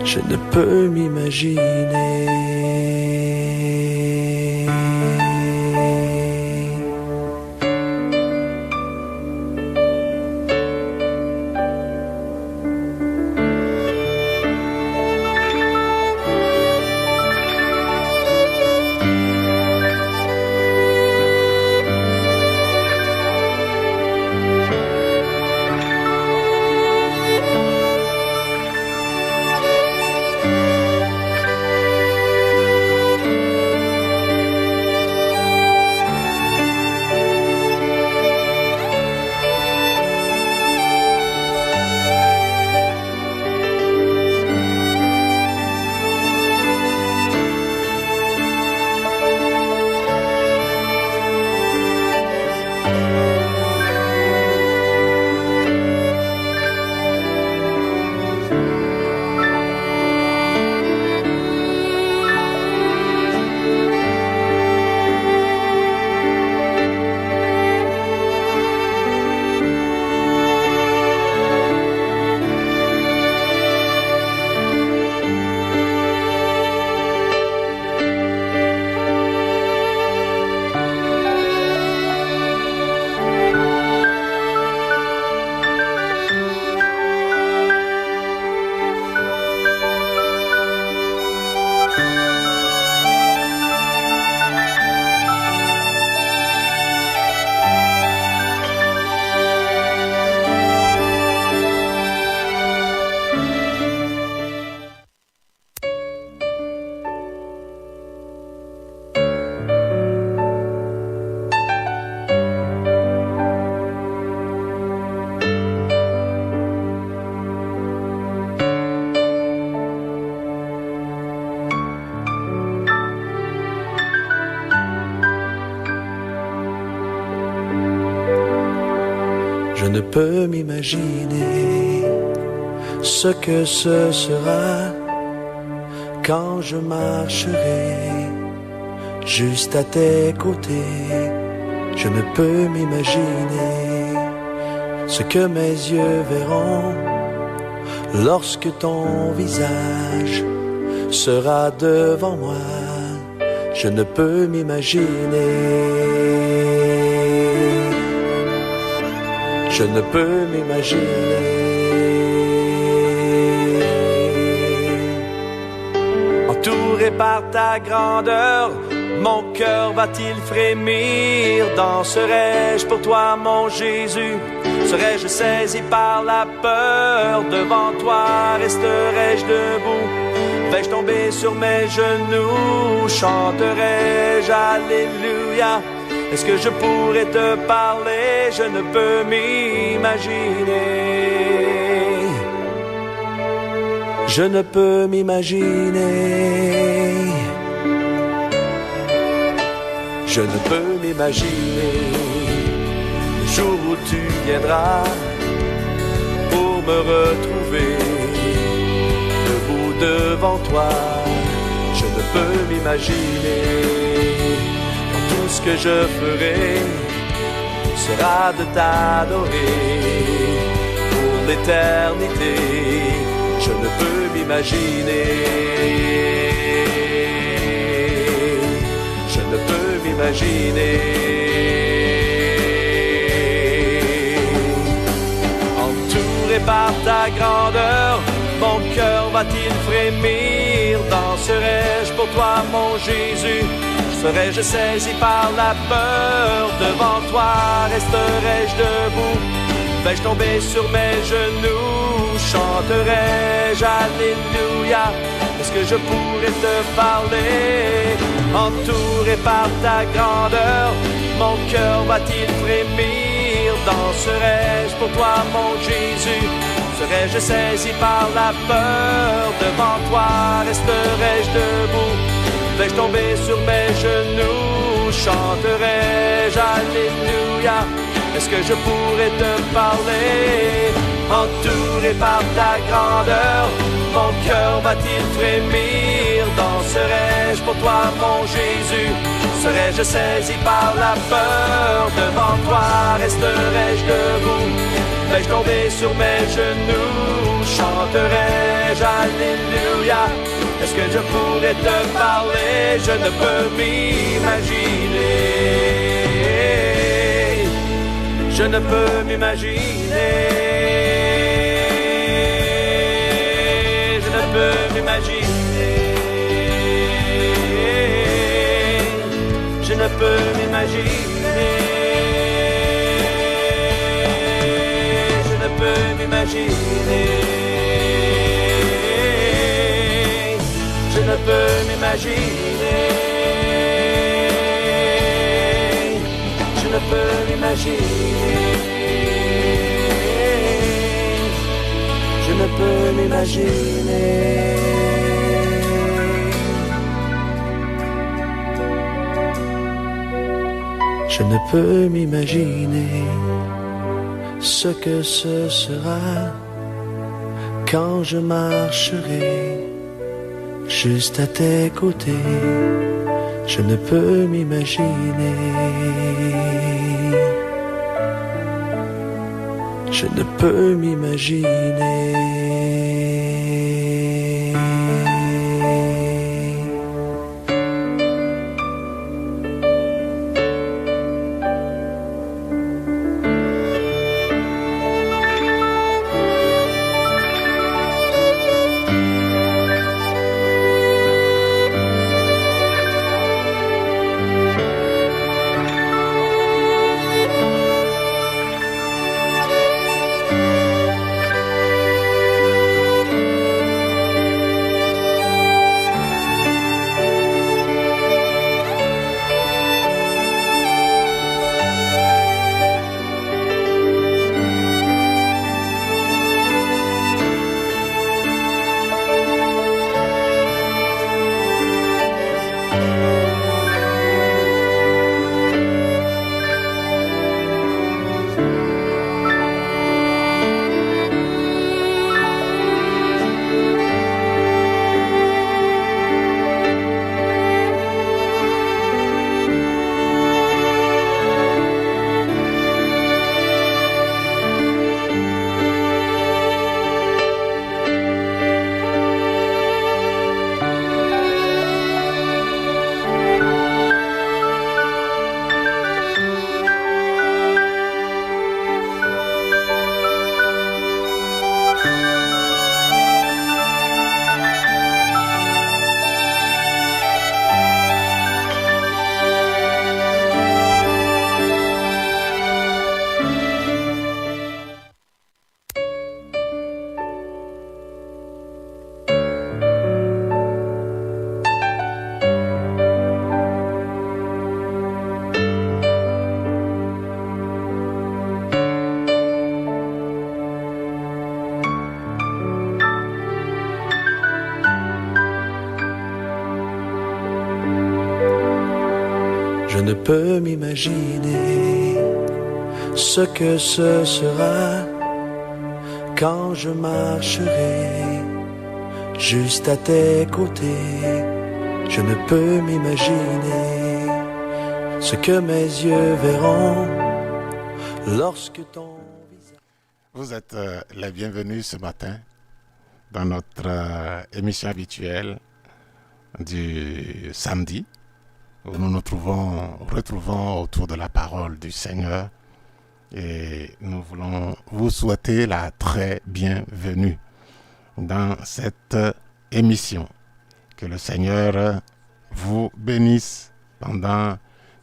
je ne peux m'imaginer. Je ne peux m'imaginer ce que ce sera quand je marcherai juste à tes côtés. Je ne peux m'imaginer ce que mes yeux verront lorsque ton visage sera devant moi. Je ne peux m'imaginer. Je ne peux m'imaginer. Entouré par ta grandeur, mon cœur va-t-il frémir? Danserai-je pour toi, mon Jésus? Serais-je saisi par la peur? Devant toi resterai-je debout? Vais-je tomber sur mes genoux? Chanterai-je Alléluia? Est-ce que je pourrais te parler? Je ne peux m'imaginer. Je ne peux m'imaginer. Je ne peux m'imaginer le jour où tu viendras pour me retrouver debout devant toi. Je ne peux m'imaginer. Tout ce que je ferai sera de t'adorer pour l'éternité. Je ne peux m'imaginer. Je ne peux m'imaginer. Entouré par ta grandeur, mon cœur va-t-il frémir? Danserai-je pour toi, mon Jésus? Serais-je saisi par la peur? Devant toi resterai-je debout? Vais-je tomber sur mes genoux? Chanterai-je Alléluia? Est-ce que je pourrais te parler? Entouré par ta grandeur, mon cœur va-t-il frémir? Danserai-je pour toi, mon Jésus? Serais-je saisi par la peur? Devant toi resterai-je debout? Vais-je tomber sur mes genoux? Chanterai-je Alléluia? Est-ce que je pourrais te parler? Entouré par ta grandeur, mon cœur va-t-il frémir? Danserai-je pour toi, mon Jésus? Serais-je saisi par la peur? Devant toi resterais-je debout? Vais-je tomber sur mes genoux? Chanterais-je Alléluia? Est-ce que je pourrais te parler? Je ne peux m'imaginer. Je ne peux m'imaginer. Je ne peux m'imaginer. Je ne peux m'imaginer. Je ne peux m'imaginer. Je ne peux m'imaginer. Je ne peux m'imaginer. Je ne peux m'imaginer. Je ne peux m'imaginer ce que ce sera quand je marcherai juste à tes côtés. Je ne peux m'imaginer. Je ne peux m'imaginer. Je ne peux m'imaginer ce que ce sera quand je marcherai juste à tes côtés. Je ne peux m'imaginer ce que mes yeux verront lorsque ton visage... Vous êtes les bienvenus ce matin dans notre émission habituelle du samedi, où nous nous retrouvons autour de la parole du Seigneur, et nous voulons vous souhaiter la très bienvenue dans cette émission. Que le Seigneur vous bénisse pendant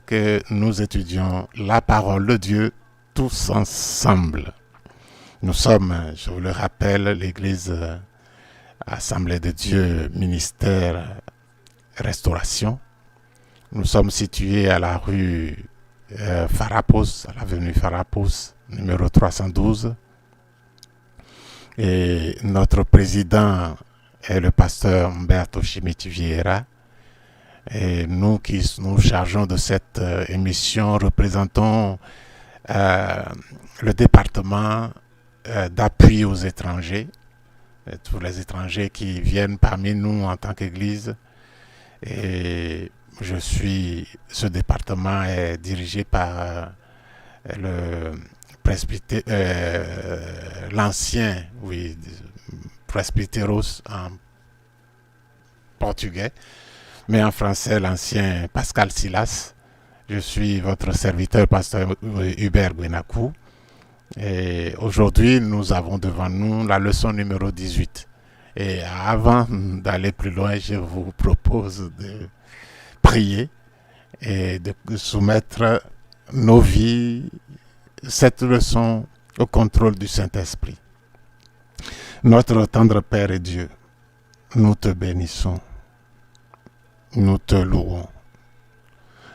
que nous étudions la parole de Dieu tous ensemble. Nous sommes, je vous le rappelle, l'Église Assemblée de Dieu, ministère Restauration. Nous sommes situés à la rue Farapos, à l'avenue Farapos, numéro 312. Et notre président est le pasteur Humberto Chimiti Vieira. Et nous qui nous chargeons de cette émission représentons le département d'appui aux étrangers, tous les étrangers qui viennent parmi nous en tant qu'Église. Et Ce département est dirigé par le l'ancien, oui, presbyteros en portugais, mais en français, l'ancien Pascal Silas. Je suis votre serviteur, pasteur Hubert Gwenakou. Et aujourd'hui, nous avons devant nous la leçon numéro 18. Et avant d'aller plus loin, je vous propose de prier et de soumettre nos vies, cette leçon, au contrôle du Saint-Esprit. Notre tendre Père et Dieu, nous te bénissons, nous te louons.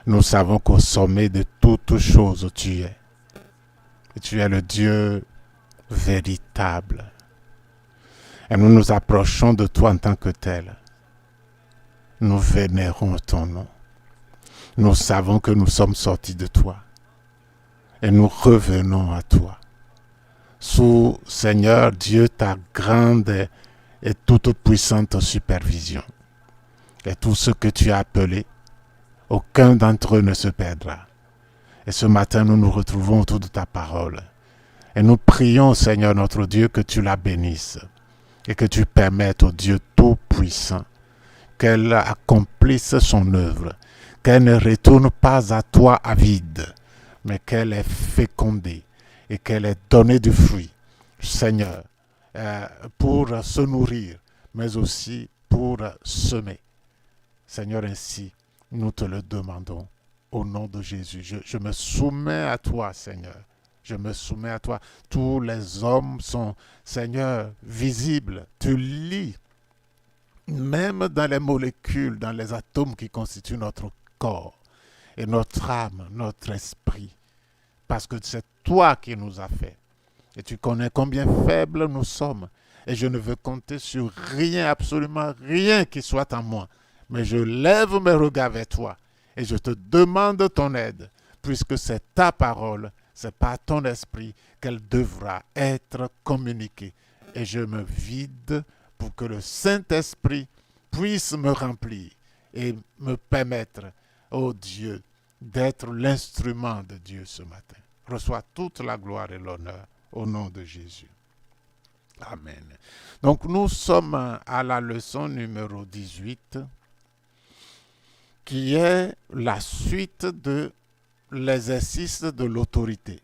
Nous savons qu'au sommet de toutes choses tu es. Et tu es le Dieu véritable. Et nous nous approchons de toi en tant que tel. Nous vénérons ton nom. Nous savons que nous sommes sortis de toi. Et nous revenons à toi. Sous, Seigneur Dieu, ta grande et toute puissante supervision. Et tout ce que tu as appelé, aucun d'entre eux ne se perdra. Et ce matin, nous nous retrouvons autour de ta parole. Et nous prions, Seigneur notre Dieu, que tu la bénisses. Et que tu permettes au Dieu Tout-Puissant qu'elle accomplisse son œuvre. Qu'elle ne retourne pas à toi à vide, mais qu'elle est fécondée et qu'elle ait donné du fruit, Seigneur, pour se nourrir, mais aussi pour semer. Seigneur, ainsi, nous te le demandons au nom de Jésus. Je me soumets à toi, Seigneur. Je me soumets à toi. Tous les hommes sont, Seigneur, visibles. Tu lis, même dans les molécules, dans les atomes qui constituent notre corps et notre âme, notre esprit. Parce que c'est toi qui nous as fait. Et tu connais combien faibles nous sommes. Et je ne veux compter sur rien, absolument rien qui soit en moi. Mais je lève mes regards vers toi. Et je te demande ton aide. Puisque c'est ta parole, c'est par ton esprit qu'elle devra être communiquée. Et je me vide pour que le Saint-Esprit puisse me remplir. Et me permettre, ô Dieu, d'être l'instrument de Dieu ce matin. Reçois toute la gloire et l'honneur au nom de Jésus. Amen. Donc nous sommes à la leçon numéro 18 qui est la suite de l'exercice de l'autorité.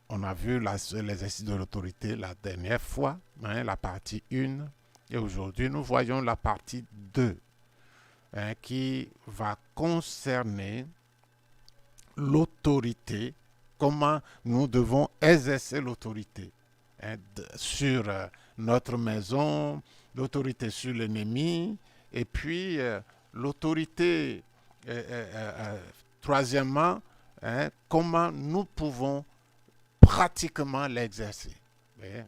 On a vu l'exercice de l'autorité la dernière fois, la partie 1, et aujourd'hui nous voyons la partie 2 qui va concerner l'autorité, comment nous devons exercer l'autorité sur notre maison, l'autorité sur l'ennemi, et puis l'autorité, troisièmement, comment nous pouvons pratiquement l'exercer.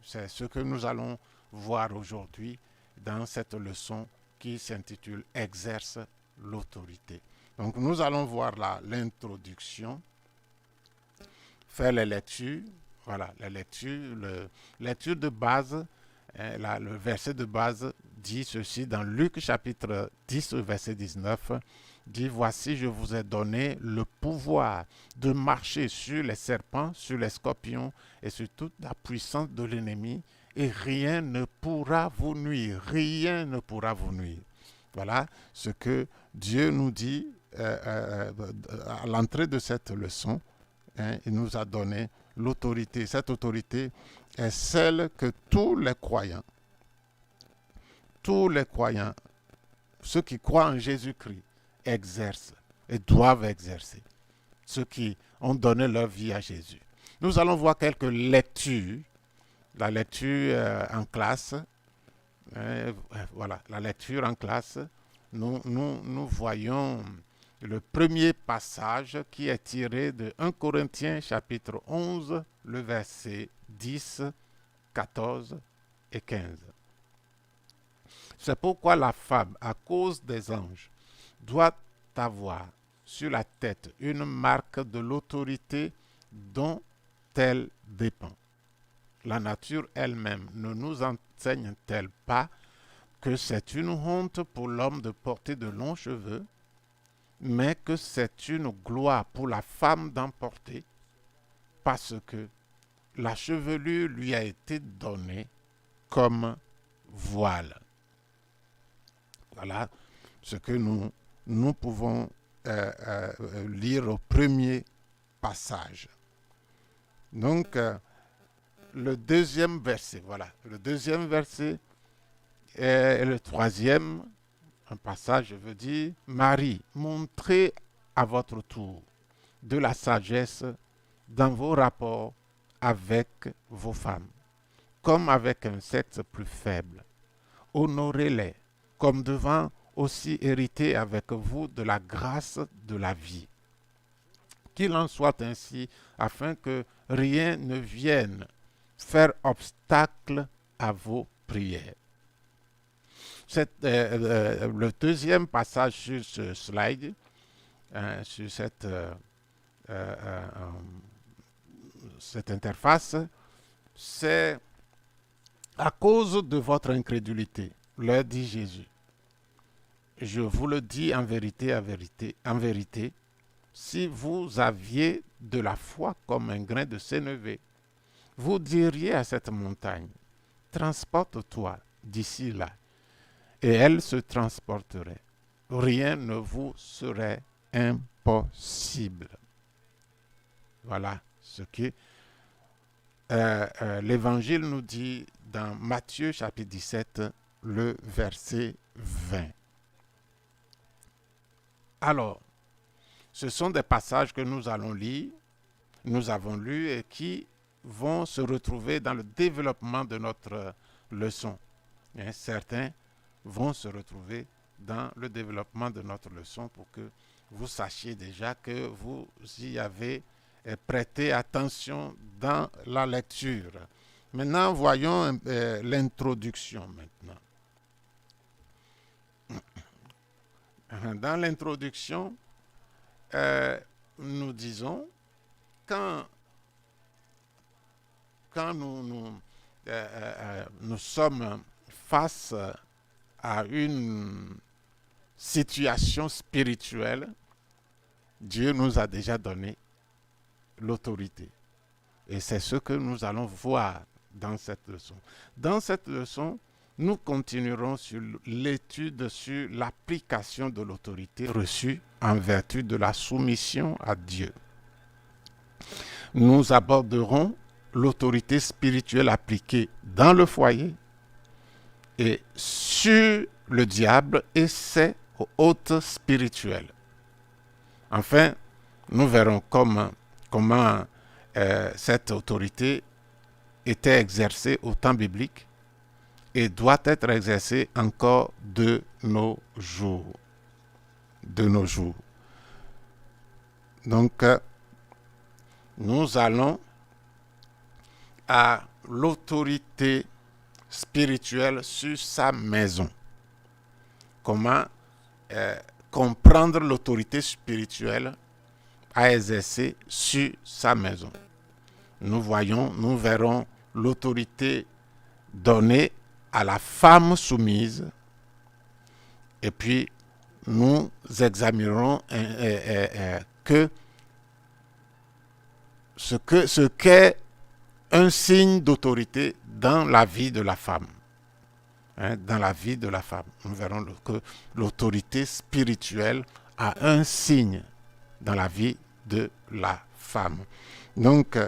C'est ce que nous allons voir aujourd'hui dans cette leçon qui s'intitule « Exerce l'autorité ». Donc nous allons voir l'introduction, faire les lectures. Voilà, la lecture de base, le verset de base dit ceci dans Luc chapitre 10, verset 19, dit « Voici, je vous ai donné le pouvoir de marcher sur les serpents, sur les scorpions et sur toute la puissance de l'ennemi, et rien ne pourra vous nuire. » Rien ne pourra vous nuire. Voilà ce que Dieu nous dit à l'entrée de cette leçon. Il nous a donné l'autorité. Cette autorité est celle que tous les croyants, ceux qui croient en Jésus-Christ, exercent et doivent exercer. Ceux qui ont donné leur vie à Jésus. Nous allons voir quelques lectures. La lecture en classe. Voilà, la lecture en classe. Nous voyons le premier passage qui est tiré de 1 Corinthiens chapitre 11, le verset 10, 14 et 15. C'est pourquoi la femme, à cause des anges, doit avoir sur la tête une marque de l'autorité dont elle dépend. La nature elle-même ne nous enseigne-t-elle pas que c'est une honte pour l'homme de porter de longs cheveux, mais que c'est une gloire pour la femme d'en porter, parce que la chevelure lui a été donnée comme voile. Voilà ce que nous pouvons lire au premier passage. Donc, le deuxième verset, voilà. Le deuxième verset et le troisième, un passage, je veux dire, Marie, montrez à votre tour de la sagesse dans vos rapports avec vos femmes, comme avec un sexe plus faible. Honorez-les, comme devant aussi hériter avec vous de la grâce de la vie. Qu'il en soit ainsi, afin que rien ne vienne faire obstacle à vos prières. Le deuxième passage sur ce slide, sur cette interface, c'est à cause de votre incrédulité, leur dit Jésus. Je vous le dis en vérité, en vérité, si vous aviez de la foi comme un grain de sénévé, vous diriez à cette montagne, transporte-toi d'ici là, et elle se transporterait. Rien ne vous serait impossible. Voilà ce que l'Évangile nous dit dans Matthieu chapitre 17, le verset 20. Alors, ce sont des passages que nous allons lire, nous avons lus et qui vont se retrouver dans le développement de notre leçon. Certains vont se retrouver dans le développement de notre leçon pour que vous sachiez déjà que vous y avez prêté attention dans la lecture. Maintenant, voyons l'introduction maintenant. Dans l'introduction, nous disons, quand nous sommes face à une situation spirituelle, Dieu nous a déjà donné l'autorité. Et c'est ce que nous allons voir dans cette leçon. Dans cette leçon, nous continuerons sur l'étude sur l'application de l'autorité reçue en vertu de la soumission à Dieu. Nous aborderons l'autorité spirituelle appliquée dans le foyer et sur le diable et ses hôtes spirituels. Enfin, nous verrons comment cette autorité était exercée au temps biblique et doit être exercée encore de nos jours. Donc, nous allons à l'autorité spirituelle sur sa maison. Comment comprendre l'autorité spirituelle à exercer sur sa maison. Nous verrons l'autorité donnée à la femme soumise et puis nous examinerons ce qu'est un signe d'autorité dans la vie de la femme. Dans la vie de la femme. Nous verrons que l'autorité spirituelle a un signe dans la vie de la femme. Donc,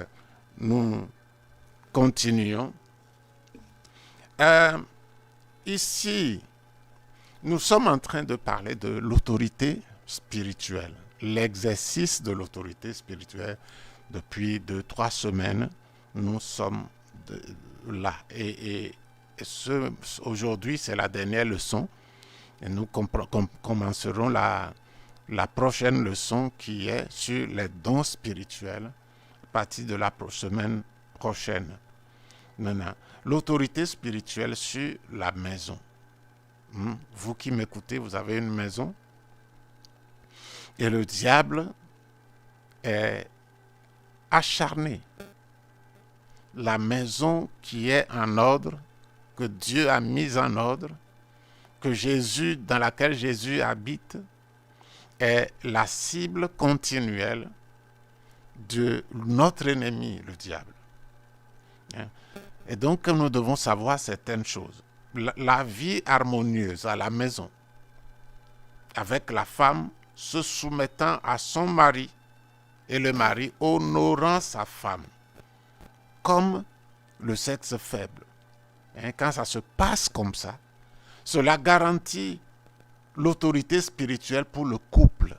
nous continuons. Ici, nous sommes en train de parler de l'autorité spirituelle, l'exercice de l'autorité spirituelle. Depuis 2-3 semaines, nous sommes là. Et aujourd'hui, c'est la dernière leçon. Et nous commencerons la prochaine leçon qui est sur les dons spirituels à partir de la semaine prochaine. Maintenant, l'autorité spirituelle sur la maison. Vous qui m'écoutez, vous avez une maison et le diable est acharné. La maison qui est en ordre, que Dieu a mise en ordre, dans laquelle Jésus habite, est la cible continuelle de notre ennemi, le diable. Et donc, nous devons savoir certaines choses. La vie harmonieuse à la maison, avec la femme se soumettant à son mari et le mari honorant sa femme, comme le sexe faible. Quand ça se passe comme ça, cela garantit l'autorité spirituelle pour le couple.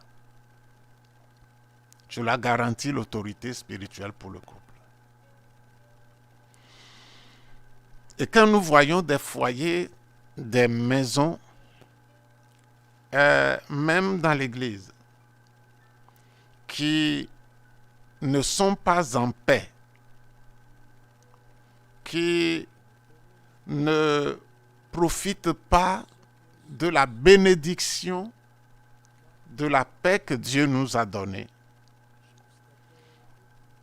Cela garantit l'autorité spirituelle pour le couple. Et quand nous voyons des foyers, des maisons, même dans l'église, qui ne sont pas en paix, qui ne profitent pas de la bénédiction, de la paix que Dieu nous a donnée.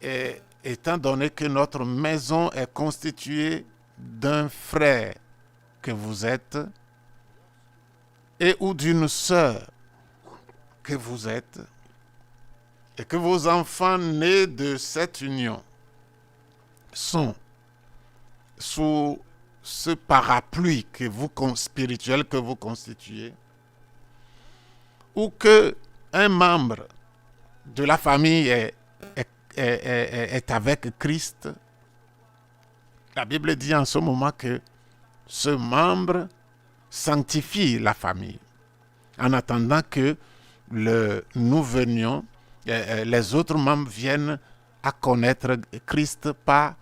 Et étant donné que notre maison est constituée d'un frère que vous êtes et ou d'une sœur que vous êtes, et que vos enfants nés de cette union sont sous ce parapluie spirituel que vous constituez, ou que un membre de la famille est avec Christ, la Bible dit en ce moment que ce membre sanctifie la famille, en attendant que nous venions, les autres membres viennent à connaître Christ par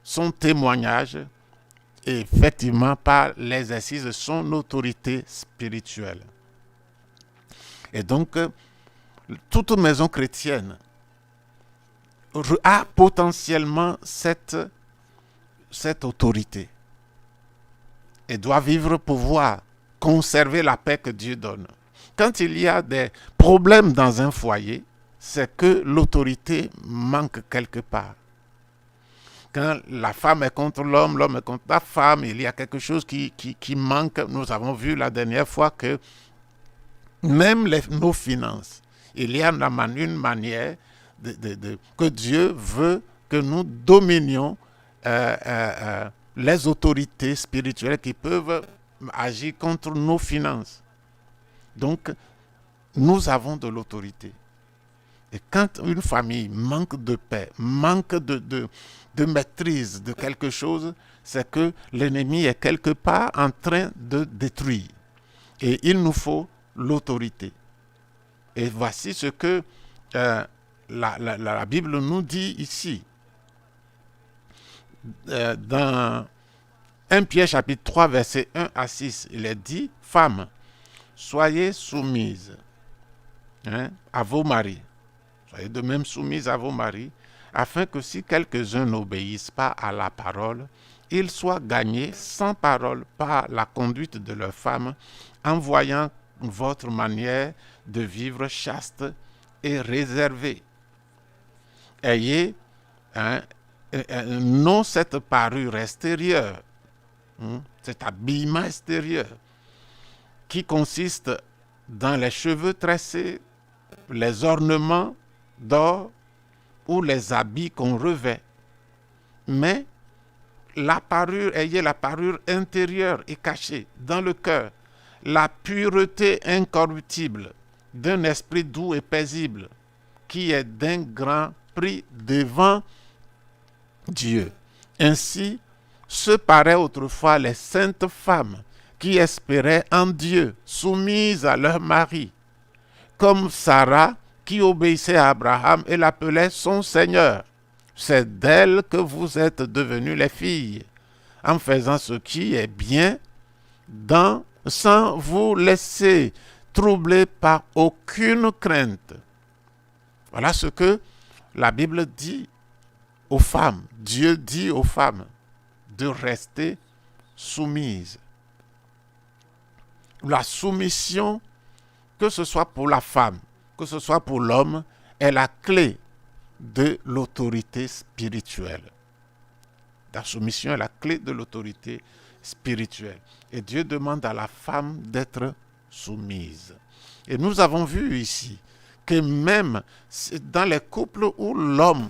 son témoignage et effectivement par l'exercice de son autorité spirituelle. Et donc, toute maison chrétienne a potentiellement cette autorité et doit vivre pour pouvoir conserver la paix que Dieu donne. Quand il y a des problèmes dans un foyer, c'est que l'autorité manque quelque part. Quand la femme est contre l'homme, l'homme est contre la femme, il y a quelque chose qui manque. Nous avons vu la dernière fois que même nos finances, il y a une manière que Dieu veut que nous dominions les autorités spirituelles qui peuvent agir contre nos finances. Donc, nous avons de l'autorité. Et quand une famille manque de paix, manque de maîtrise de quelque chose, c'est que l'ennemi est quelque part en train de détruire. Et il nous faut l'autorité. Et voici ce que la Bible nous dit ici. Dans 1 Pierre chapitre 3, versets 1 à 6, il est dit, « Femmes, soyez soumises à vos maris. Soyez de même soumises à vos maris, afin que si quelques-uns n'obéissent pas à la parole, ils soient gagnés sans parole par la conduite de leurs femmes, en voyant votre manière de vivre chaste et réservée. Ayez non cette parure extérieure, cet habillement extérieur, qui consiste dans les cheveux tressés, les ornements d'or ou les habits qu'on revêt. Mais ayez la parure intérieure et cachée dans le cœur, la pureté incorruptible d'un esprit doux et paisible, qui est d'un grand prix devant Dieu. Ainsi se paraient autrefois les saintes femmes qui espéraient en Dieu, soumises à leur mari, comme Sarah qui obéissait à Abraham et l'appelait son Seigneur. C'est d'elle que vous êtes devenues les filles, en faisant ce qui est bien, sans vous laisser troubler par aucune crainte. Voilà ce que la Bible dit aux femmes. Dieu dit aux femmes de rester soumises. La soumission, que ce soit pour la femme, que ce soit pour l'homme, est la clé de l'autorité spirituelle. La soumission est la clé de l'autorité spirituelle. Et Dieu demande à la femme d'être soumise. Et nous avons vu ici que même dans les couples où l'homme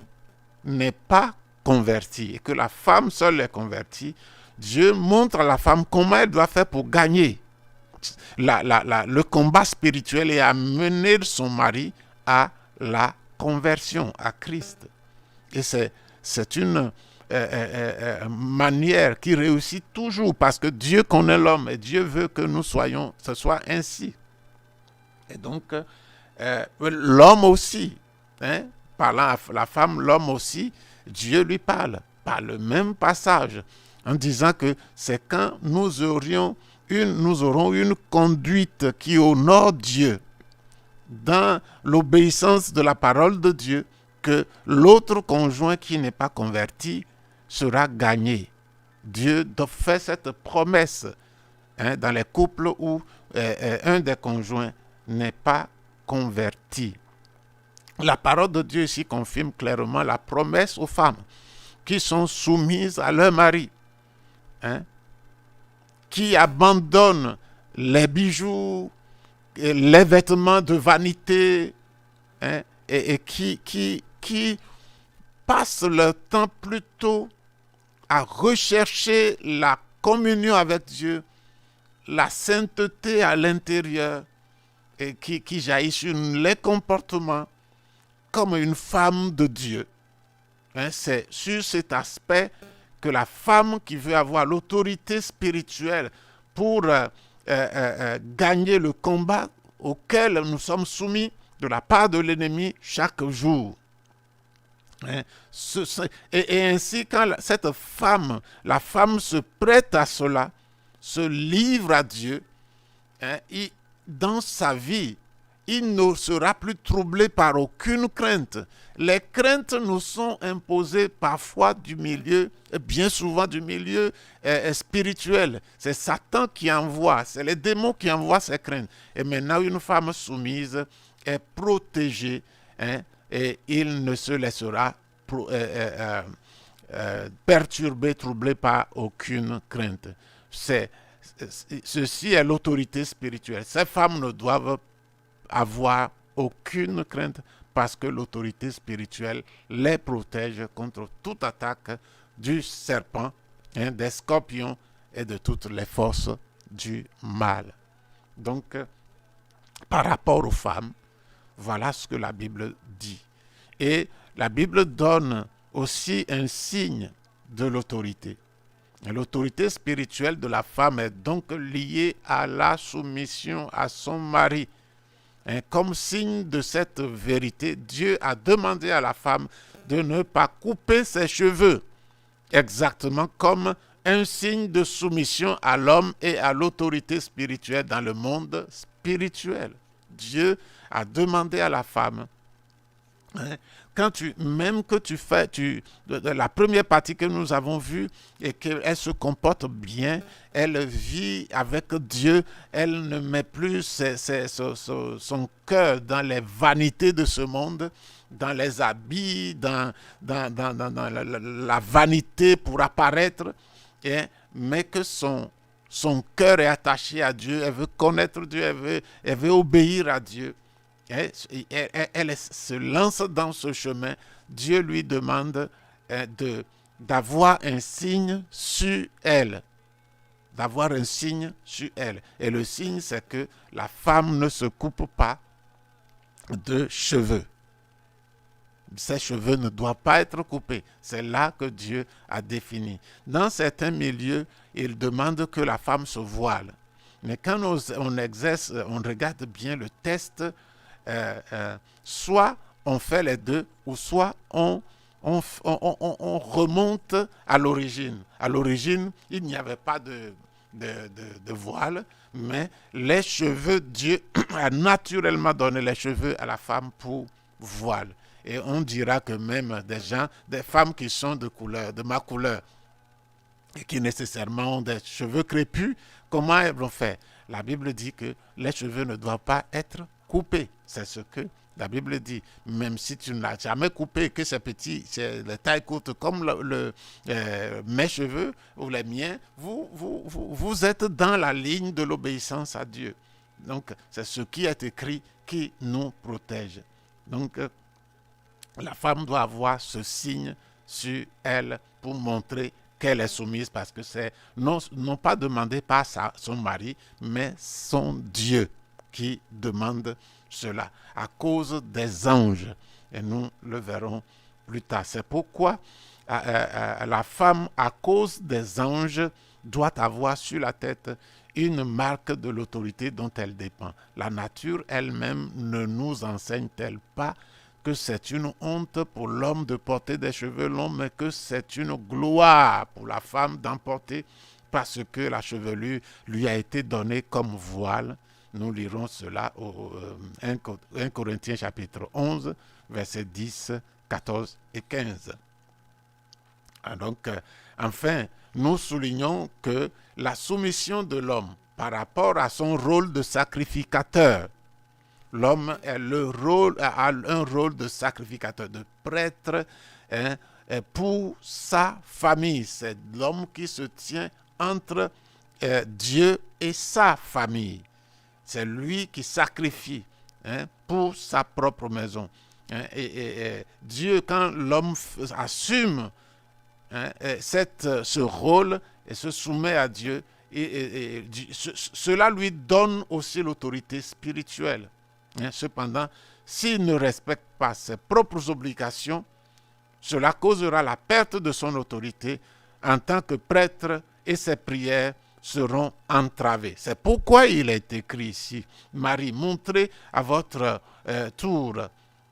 n'est pas converti et que la femme seule est convertie, Dieu montre à la femme comment elle doit faire pour gagner le combat spirituel et amener son mari à la conversion à Christ. Et c'est une manière qui réussit toujours parce que Dieu connaît l'homme et Dieu veut que ce soit ainsi. Et donc, l'homme aussi, parlant à la femme, l'homme aussi, Dieu lui parle par le même passage en disant que c'est quand nous aurons une conduite qui honore Dieu dans l'obéissance de la parole de Dieu que l'autre conjoint qui n'est pas converti sera gagné. Dieu fait cette promesse dans les couples où un des conjoints n'est pas converti. La parole de Dieu ici confirme clairement la promesse aux femmes qui sont soumises à leur mari, qui abandonnent les bijoux, les vêtements de vanité, et qui passent leur temps plutôt à rechercher la communion avec Dieu, la sainteté à l'intérieur, et qui jaillit sur les comportements comme une femme de Dieu. C'est sur cet aspect que la femme qui veut avoir l'autorité spirituelle pour gagner le combat auquel nous sommes soumis de la part de l'ennemi chaque jour. Et ainsi, quand la femme se prête à cela, se livre à Dieu, dans sa vie, il ne sera plus troublé par aucune crainte. Les craintes nous sont imposées parfois du milieu, bien souvent du milieu spirituel. C'est Satan qui envoie, c'est les démons qui envoient ces craintes. Et maintenant, une femme soumise est protégée, et il ne se laissera perturber, troubler par aucune crainte. Ceci est l'autorité spirituelle. Ces femmes ne doivent avoir aucune crainte parce que l'autorité spirituelle les protège contre toute attaque du serpent, des scorpions et de toutes les forces du mal. Donc, par rapport aux femmes, voilà ce que la Bible dit. Et la Bible donne aussi un signe de l'autorité. L'autorité spirituelle de la femme est donc liée à la soumission à son mari. Comme signe de cette vérité, Dieu a demandé à la femme de ne pas couper ses cheveux, exactement comme un signe de soumission à l'homme et à l'autorité spirituelle dans le monde spirituel. Dieu a demandé à la femme, la première partie que nous avons vue et qu'elle se comporte bien, elle vit avec Dieu, elle ne met plus son cœur dans les vanités de ce monde, dans les habits, dans la vanité pour apparaître, mais que son cœur est attaché à Dieu, elle veut connaître Dieu, elle veut obéir à Dieu. Elle se lance dans ce chemin. Dieu lui demande d'avoir un signe sur elle. D'avoir un signe sur elle. Et le signe, c'est que la femme ne se coupe pas de cheveux. Ses cheveux ne doivent pas être coupés. C'est là que Dieu a défini. Dans certains milieux, il demande que la femme se voile. Mais quand on regarde bien le test, soit on fait les deux, ou soit on remonte à l'origine. À l'origine, il n'y avait pas de voile, mais les cheveux, Dieu a naturellement donné les cheveux à la femme pour voile. Et on dira que même des femmes qui sont de ma couleur, et qui nécessairement ont des cheveux crépus, comment elles vont faire? La Bible dit que les cheveux ne doivent pas être coupés. C'est ce que la Bible dit. Même si tu ne l'as jamais coupé, que c'est petit, c'est la taille courte comme mes cheveux ou les miens, vous êtes dans la ligne de l'obéissance à Dieu. Donc, c'est ce qui est écrit qui nous protège. Donc, la femme doit avoir ce signe sur elle pour montrer qu'elle est soumise, parce que c'est non pas demandé par son mari, mais son Dieu qui demande cela à cause des anges. Et nous le verrons plus tard. C'est pourquoi la femme, à cause des anges, doit avoir sur la tête une marque de l'autorité dont elle dépend. La nature elle-même ne nous enseigne-t-elle pas que c'est une honte pour l'homme de porter des cheveux longs, mais que c'est une gloire pour la femme d'en porter, parce que la chevelure lui a été donnée comme voile. Nous lirons cela au 1 Corinthiens chapitre 11, versets 10, 14 et 15. Donc, enfin, nous soulignons que la soumission de l'homme par rapport à son rôle de sacrificateur, l'homme a un rôle de sacrificateur, de prêtre, pour sa famille. C'est l'homme qui se tient entre Dieu et sa famille. C'est lui qui sacrifie pour sa propre maison. Et Dieu, quand l'homme assume ce rôle et se soumet à Dieu, cela lui donne aussi l'autorité spirituelle. Cependant, s'il ne respecte pas ses propres obligations, cela causera la perte de son autorité en tant que prêtre et ses prières seront entravées. C'est pourquoi il est écrit ici, Marie, montrez à votre tour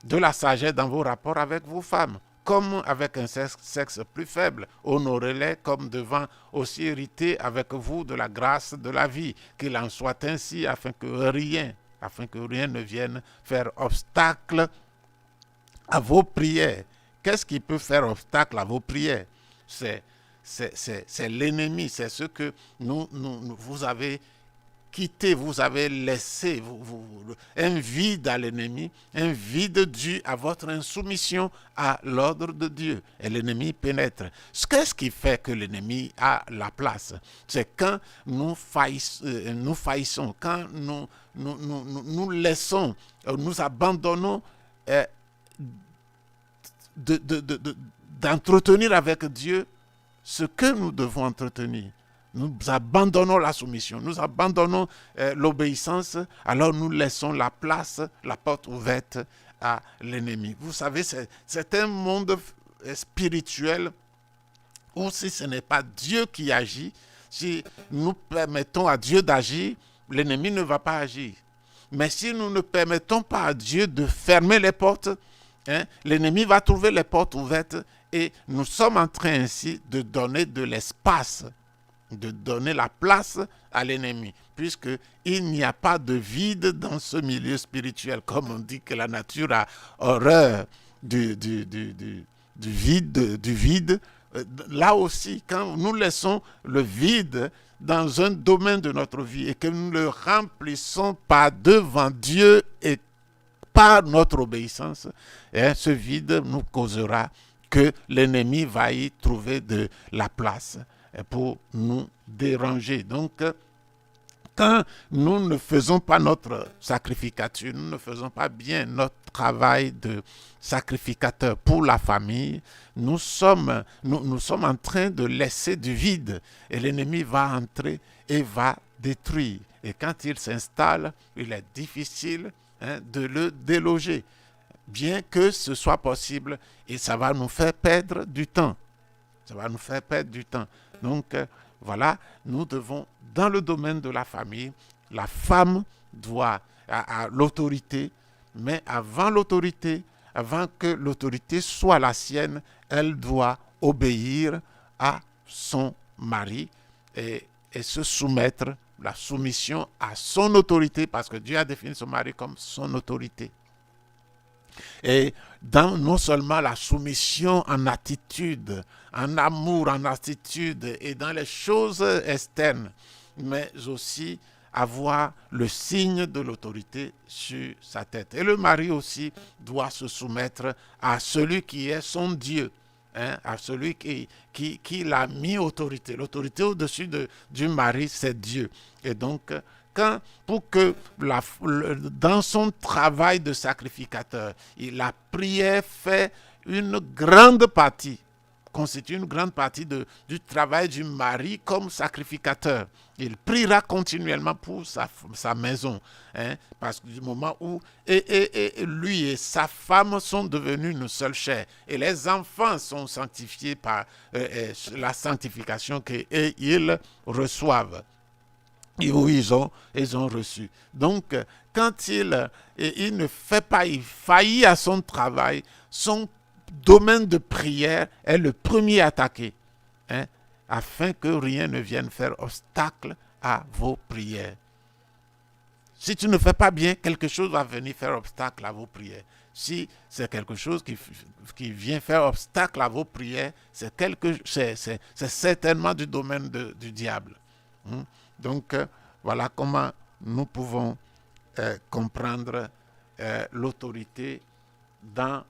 de la sagesse dans vos rapports avec vos femmes, comme avec un sexe plus faible. Honorez-les comme devant aussi hériter avec vous de la grâce de la vie. Qu'il en soit ainsi afin que rien ne vienne faire obstacle à vos prières. Qu'est-ce qui peut faire obstacle à vos prières? C'est l'ennemi, c'est ce que vous avez quitté, vous avez laissé un vide à l'ennemi, un vide dû à votre insoumission à l'ordre de Dieu. Et l'ennemi pénètre. Qu'est-ce qui fait que l'ennemi a la place? C'est quand nous faillissons, quand nous laissons, nous abandonnons d'entretenir avec Dieu ce que nous devons entretenir. Nous abandonnons la soumission, nous abandonnons l'obéissance, alors nous laissons la place, la porte ouverte à l'ennemi. Vous savez, c'est un monde spirituel où si ce n'est pas Dieu qui agit, si nous permettons à Dieu d'agir, l'ennemi ne va pas agir. Mais si nous ne permettons pas à Dieu de fermer les portes, l'ennemi va trouver les portes ouvertes et nous sommes en train ainsi de donner de l'espace, de donner la place à l'ennemi, puisqu'il n'y a pas de vide dans ce milieu spirituel. Comme on dit que la nature a horreur du vide, là aussi, quand nous laissons le vide dans un domaine de notre vie et que nous ne le remplissons pas devant Dieu et par notre obéissance, ce vide nous causera que l'ennemi va y trouver de la place pour nous déranger. Donc, quand nous ne faisons pas notre sacrificature, nous ne faisons pas bien notre travail de sacrificateur pour la famille, nous sommes en train de laisser du vide et l'ennemi va entrer et va détruire. Et quand il s'installe, il est difficile de le déloger, bien que ce soit possible, et ça va nous faire perdre du temps. Ça va nous faire perdre du temps. Donc, voilà, nous devons, dans le domaine de la famille, la femme doit à l'autorité, mais avant que l'autorité soit la sienne, elle doit obéir à son mari et se soumettre, la soumission à son autorité, parce que Dieu a défini son mari comme son autorité. Et non seulement la soumission en attitude, en amour, en attitude et dans les choses externes, mais aussi avoir le signe de l'autorité sur sa tête. Et le mari aussi doit se soumettre à celui qui est son Dieu, à celui qui l'a mis autorité. L'autorité au-dessus du mari, c'est Dieu. Et donc, pour que dans son travail de sacrificateur, la prière fait une grande partie, constitue une grande partie du travail du mari comme sacrificateur. Il priera continuellement pour sa maison, parce que du moment où lui et sa femme sont devenus une seule chair, et les enfants sont sanctifiés par la sanctification qu'ils reçoivent. Où ils ont reçu. Donc, quand il ne fait pas, il faillit à son travail, son domaine de prière est le premier attaqué, afin que rien ne vienne faire obstacle à vos prières. Si tu ne fais pas bien, quelque chose va venir faire obstacle à vos prières. Si c'est quelque chose qui vient faire obstacle à vos prières, c'est certainement du domaine du diable. Donc, voilà comment nous pouvons comprendre l'autorité dans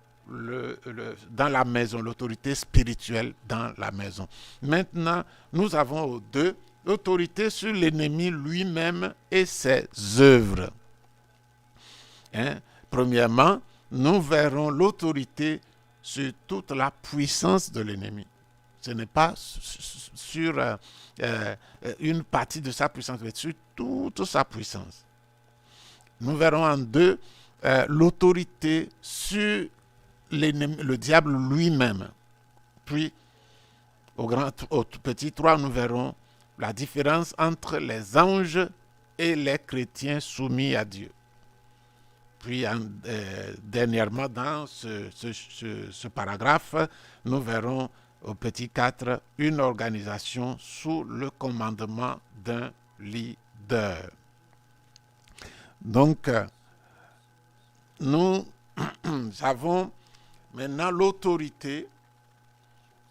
la maison, l'autorité spirituelle dans la maison. Maintenant, nous avons deux, l'autorité sur l'ennemi lui-même et ses œuvres. Premièrement, nous verrons l'autorité sur toute la puissance de l'ennemi. Ce n'est pas sur une partie de sa puissance, mais sur toute sa puissance. Nous verrons en deux l'autorité sur le diable lui-même. Puis, au petit 3, nous verrons la différence entre les anges et les chrétiens soumis à Dieu. Puis, dernièrement, dans ce paragraphe, nous verrons au petit 4, une organisation sous le commandement d'un leader. Donc, nous avons maintenant l'autorité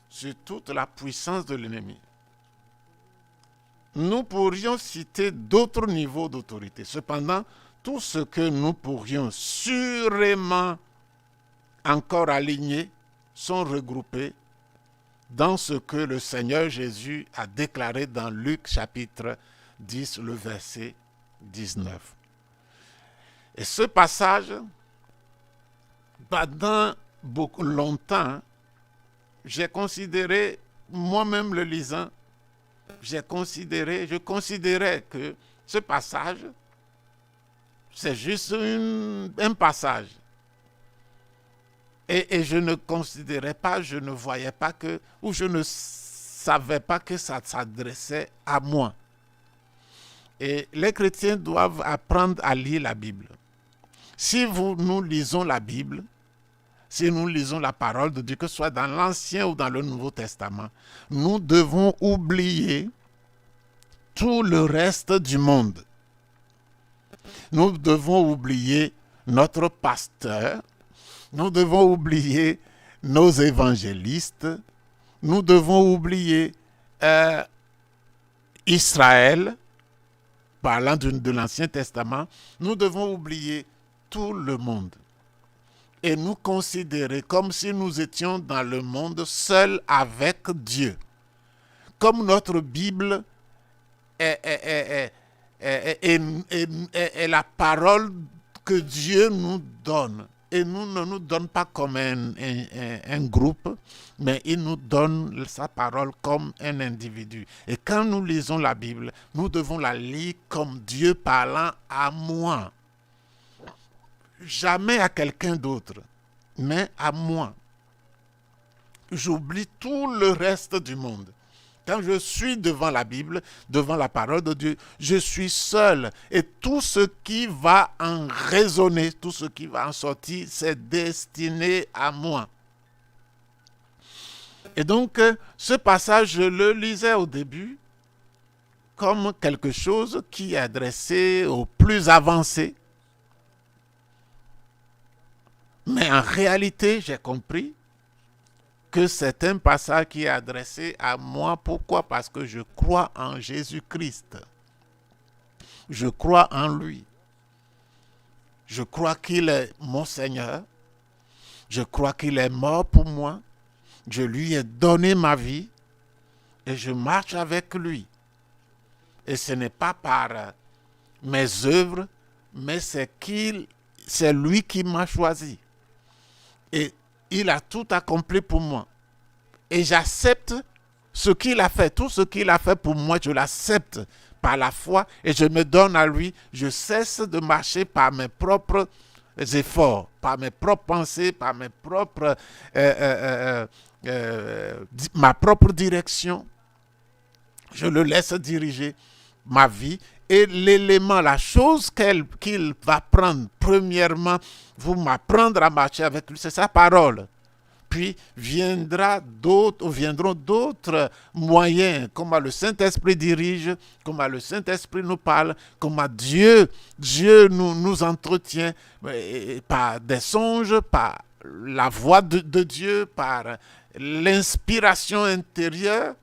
sur toute la puissance de l'ennemi. Nous pourrions citer d'autres niveaux d'autorité. Cependant, tout ce que nous pourrions sûrement encore aligner sont regroupés dans ce que le Seigneur Jésus a déclaré dans Luc chapitre 10, le verset 19. Et ce passage, pendant beaucoup longtemps, j'ai considéré, moi-même le lisant, je considérais que ce passage, c'est juste un passage. Et je ne considérais pas, je ne voyais pas ou je ne savais pas que ça s'adressait à moi. Et les chrétiens doivent apprendre à lire la Bible. Si nous lisons la Bible, si nous lisons la parole de Dieu, que ce soit dans l'Ancien ou dans le Nouveau Testament, nous devons oublier tout le reste du monde. Nous devons oublier notre pasteur, nous devons oublier nos évangélistes, nous devons oublier Israël, parlant de l'Ancien Testament, nous devons oublier tout le monde et nous considérer comme si nous étions dans le monde seuls avec Dieu. Comme notre Bible est la parole que Dieu nous donne. Et nous ne nous donne pas comme un groupe, mais il nous donne sa parole comme un individu. Et quand nous lisons la Bible, nous devons la lire comme Dieu parlant à moi. Jamais à quelqu'un d'autre, mais à moi. J'oublie tout le reste du monde. Quand je suis devant la Bible, devant la parole de Dieu, je suis seul. Et tout ce qui va en résonner, tout ce qui va en sortir, c'est destiné à moi. Et donc, ce passage, je le lisais au début comme quelque chose qui est adressé aux plus avancés. Mais en réalité, j'ai compris que c'est un passage qui est adressé à moi. Pourquoi? Parce que je crois en Jésus-Christ. Je crois en lui. Je crois qu'il est mon Seigneur. Je crois qu'il est mort pour moi. Je lui ai donné ma vie et je marche avec lui. Et ce n'est pas par mes œuvres, mais c'est lui qui m'a choisi. Et il a tout accompli pour moi. Et j'accepte ce qu'il a fait. Tout ce qu'il a fait pour moi, je l'accepte par la foi et je me donne à lui. Je cesse de marcher par mes propres efforts, par mes propres pensées, par mes propres, ma propre direction. Je le laisse diriger ma vie. Et l'élément, la chose qu'il va prendre, premièrement, vous m'apprendre à marcher avec lui, c'est sa parole. Puis viendront d'autres moyens, comment le Saint-Esprit dirige, comment le Saint-Esprit nous parle, comment Dieu nous entretient par des songes, par la voix de Dieu, par l'inspiration intérieure.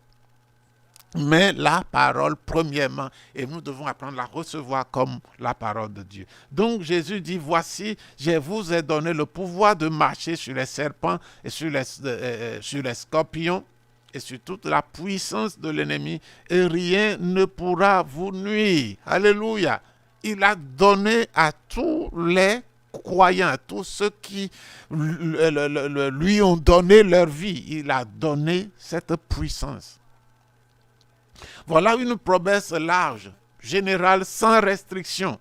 Mais la parole premièrement, et nous devons apprendre à la recevoir comme la parole de Dieu. Donc Jésus dit, voici, je vous ai donné le pouvoir de marcher sur les serpents et sur les scorpions et sur toute la puissance de l'ennemi, et rien ne pourra vous nuire. Alléluia. Il a donné à tous les croyants, à tous ceux qui lui ont donné leur vie, il a donné cette puissance. Voilà une promesse large, générale, sans restriction.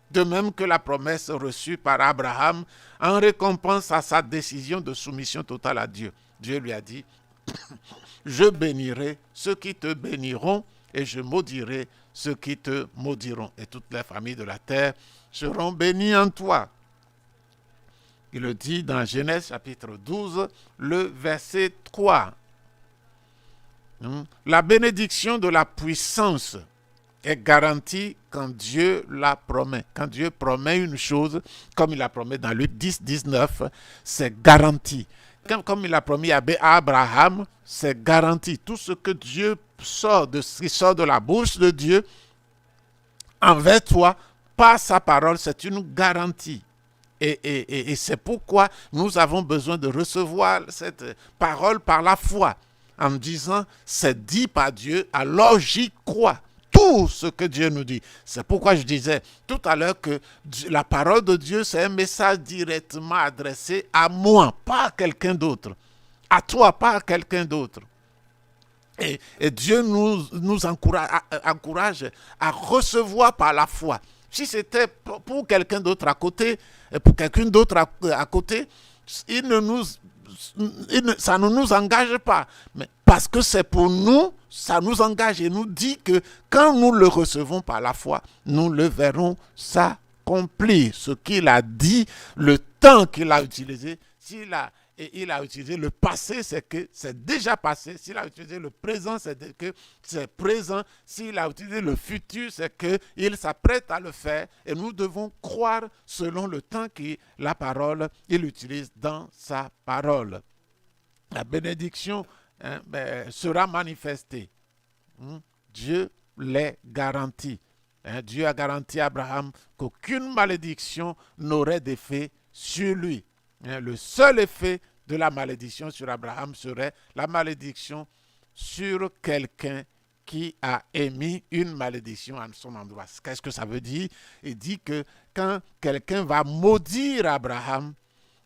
De même que la promesse reçue par Abraham en récompense à sa décision de soumission totale à Dieu. Dieu lui a dit, je bénirai ceux qui te béniront et je maudirai ceux qui te maudiront. Et toutes les familles de la terre seront bénies en toi. Il le dit dans Genèse chapitre 12, le verset 3. La bénédiction de la puissance est garantie quand Dieu la promet. Quand Dieu promet une chose, comme il a promis dans Luc 10, 19, c'est garanti. Comme il a promis à Abraham, c'est garanti. Tout ce que Dieu qui sort de la bouche de Dieu envers toi, par sa parole, c'est une garantie. Et c'est pourquoi nous avons besoin de recevoir cette parole par la foi. En disant, c'est dit par Dieu, alors j'y crois. Tout ce que Dieu nous dit. C'est pourquoi je disais tout à l'heure que la parole de Dieu, c'est un message directement adressé à moi, pas à quelqu'un d'autre. À toi, pas à quelqu'un d'autre. Et Dieu nous encourage à recevoir par la foi. Si c'était pour quelqu'un d'autre à côté, pour quelqu'un d'autre à côté, ça ne nous engage pas, mais parce que c'est pour nous, ça nous engage et nous dit que quand nous le recevons par la foi, nous le verrons s'accomplir. Ce qu'il a dit, le temps qu'il a utilisé, il a utilisé le passé, c'est que c'est déjà passé. S'il a utilisé le présent, c'est que c'est présent. S'il a utilisé le futur, c'est qu'il s'apprête à le faire. Et nous devons croire selon le temps qu'il utilise dans sa parole. La bénédiction sera manifestée. Dieu les garantit. Dieu a garanti à Abraham qu'aucune malédiction n'aurait d'effet sur lui. Le seul effet de la malédiction sur Abraham serait la malédiction sur quelqu'un qui a émis une malédiction à son endroit. Qu'est-ce que ça veut dire? Il dit que quand quelqu'un va maudire Abraham,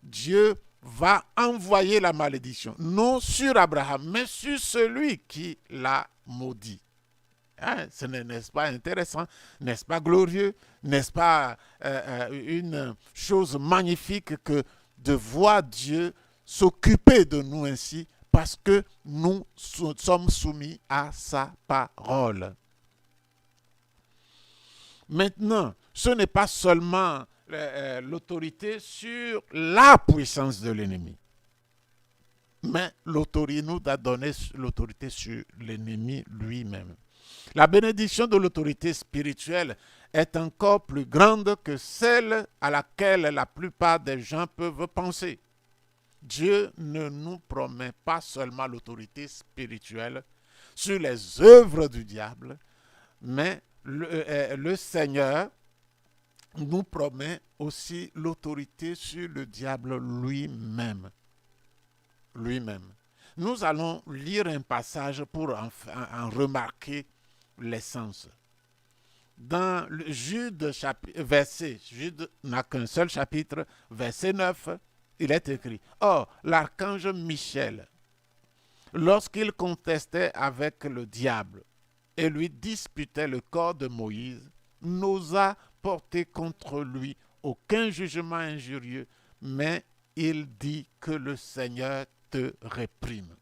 Dieu va envoyer la malédiction, non sur Abraham, mais sur celui qui l'a maudit. N'est-ce pas intéressant? N'est-ce pas glorieux? N'est-ce pas une chose magnifique que de voir Dieu s'occuper de nous ainsi parce que nous sommes soumis à sa parole. Maintenant, ce n'est pas seulement l'autorité sur la puissance de l'ennemi, mais l'autorité nous a donné l'autorité sur l'ennemi lui-même. La bénédiction de l'autorité spirituelle est encore plus grande que celle à laquelle la plupart des gens peuvent penser. Dieu ne nous promet pas seulement l'autorité spirituelle sur les œuvres du diable, mais le Seigneur nous promet aussi l'autorité sur le diable lui-même. Nous allons lire un passage pour en remarquer l'essence. dans le Jude, Jude n'a qu'un seul chapitre, verset 9, il est écrit: Or, l'archange Michel, lorsqu'il contestait avec le diable et lui disputait le corps de Moïse, n'osa porter contre lui aucun jugement injurieux, mais il dit que le Seigneur te réprime.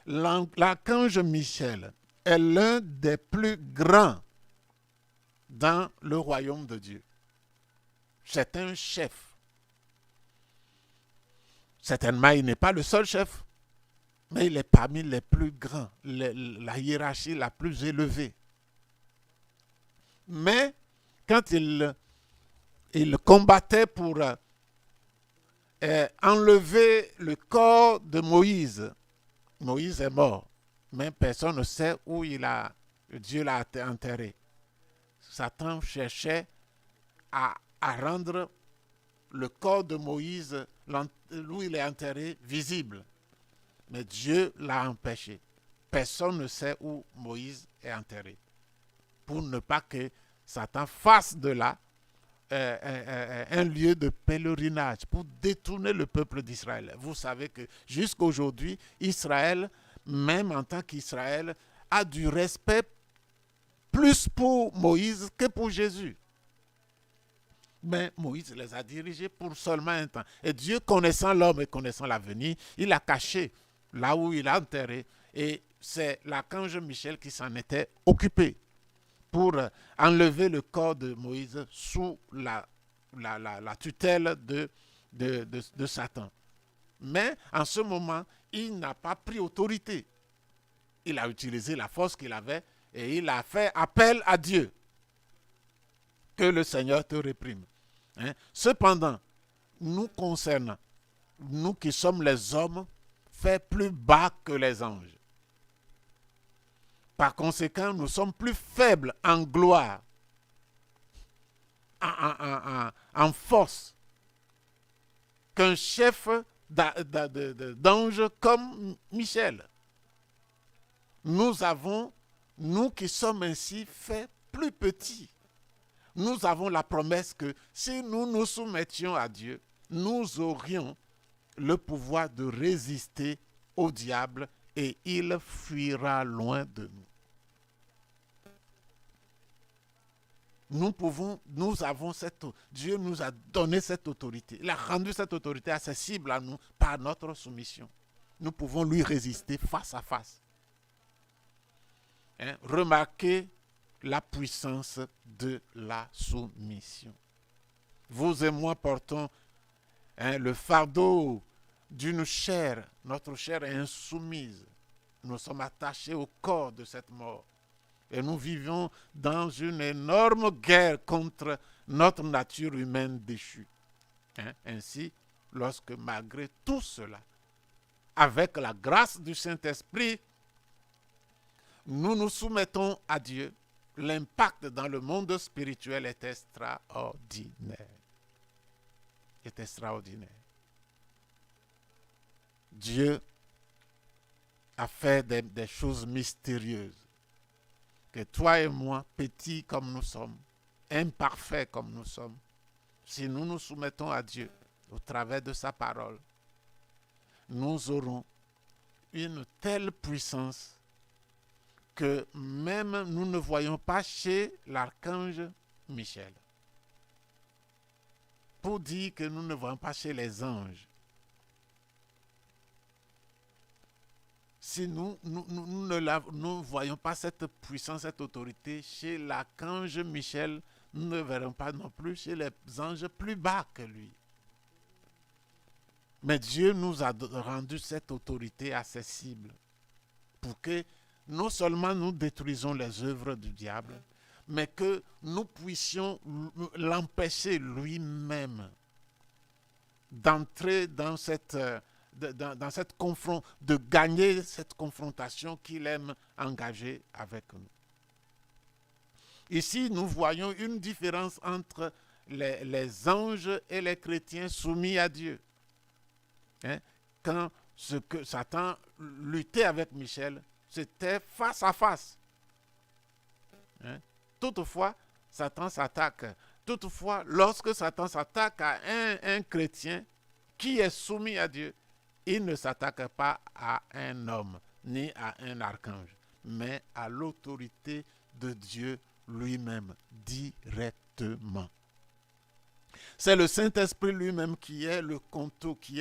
L'archange Michel est l'un des plus grands dans le royaume de Dieu. C'est un chef. Certainement, il n'est pas le seul chef, mais il est parmi les plus grands, la hiérarchie la plus élevée. Mais quand il combattait pour enlever le corps de Moïse, Moïse est mort, mais personne ne sait où Dieu l'a enterré. Satan cherchait à rendre le corps de Moïse, où il est enterré, visible. Mais Dieu l'a empêché. Personne ne sait où Moïse est enterré. Pour ne pas que Satan fasse de là un lieu de pèlerinage, pour détourner le peuple d'Israël. Vous savez que jusqu'à aujourd'hui, Israël, même en tant qu'Israël, a du respect plus pour Moïse que pour Jésus. Mais Moïse les a dirigés pour seulement un temps. Et Dieu, connaissant l'homme et connaissant l'avenir, il a caché là où il a enterré. Et c'est l'archange Michel qui s'en était occupé pour enlever le corps de Moïse sous la tutelle de Satan. Mais en ce moment, il n'a pas pris autorité. Il a utilisé la force qu'il avait et il a fait appel à Dieu. Que le Seigneur te réprime. Cependant, nous concernant, nous qui sommes les hommes, fait plus bas que les anges. Par conséquent, nous sommes plus faibles en gloire, en force, qu'un chef d'ange comme Michel. Nous qui sommes ainsi faits plus petits, nous avons la promesse que si nous nous soumettions à Dieu, nous aurions le pouvoir de résister au diable et il fuira loin de nous. Dieu nous a donné cette autorité. Il a rendu cette autorité accessible à nous par notre soumission. Nous pouvons lui résister face à face. Remarquez la puissance de la soumission. Vous et moi portons le fardeau d'une chair. Notre chair est insoumise. Nous sommes attachés au corps de cette mort. Et nous vivons dans une énorme guerre contre notre nature humaine déchue. Ainsi, lorsque malgré tout cela, avec la grâce du Saint-Esprit, nous nous soumettons à Dieu, l'impact dans le monde spirituel est extraordinaire. Est extraordinaire. Dieu a fait des choses mystérieuses. Que toi et moi, petits comme nous sommes, imparfaits comme nous sommes, si nous nous soumettons à Dieu au travers de sa parole, nous aurons une telle puissance que même nous ne voyons pas chez l'archange Michel. Pour dire que nous ne voyons pas chez les anges. Si nous ne voyons pas cette puissance, cette autorité chez l'archange Michel, nous ne verrons pas non plus chez les anges plus bas que lui. Mais Dieu nous a rendu cette autorité accessible pour que non seulement nous détruisons les œuvres du diable, mais que nous puissions l'empêcher lui-même d'entrer dans de gagner cette confrontation qu'il aime engager avec nous. Ici, nous voyons une différence entre les anges et les chrétiens soumis à Dieu. Quand ce que Satan luttait avec Michel, c'était face à face. Hein. Toutefois, Satan s'attaque. Toutefois, lorsque Satan s'attaque à un chrétien qui est soumis à Dieu, il ne s'attaque pas à un homme ni à un archange, mais à l'autorité de Dieu lui-même, directement. C'est le Saint-Esprit lui-même qui est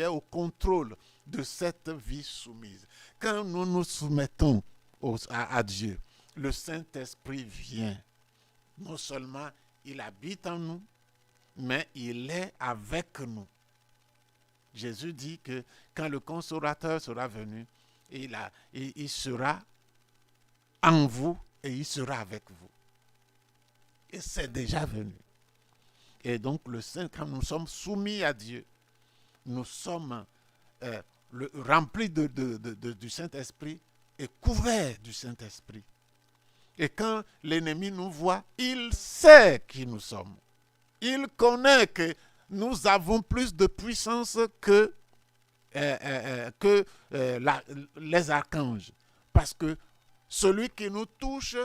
au contrôle de cette vie soumise. Quand nous nous soumettons à Dieu, le Saint-Esprit vient. Non seulement il habite en nous, mais il est avec nous. Jésus dit que quand le Consolateur sera venu, il sera en vous et il sera avec vous. Et c'est déjà venu. Et donc, quand nous sommes soumis à Dieu, nous sommes remplis du Saint-Esprit et couverts du Saint-Esprit. Et quand l'ennemi nous voit, il sait qui nous sommes. Il connaît que nous avons plus de puissance que les archanges. Parce que celui qui nous touche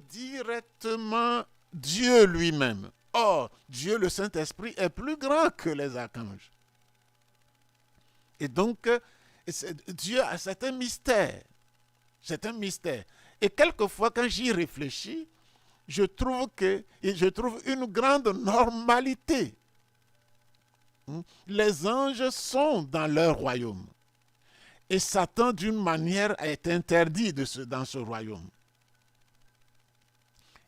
directement Dieu lui-même. Or, Dieu, le Saint-Esprit, est plus grand que les archanges. Et donc, Dieu, c'est un mystère. C'est un mystère. Et quelquefois, quand j'y réfléchis, je trouve une grande normalité. Les anges sont dans leur royaume. Et Satan, d'une manière, est interdit dans ce royaume.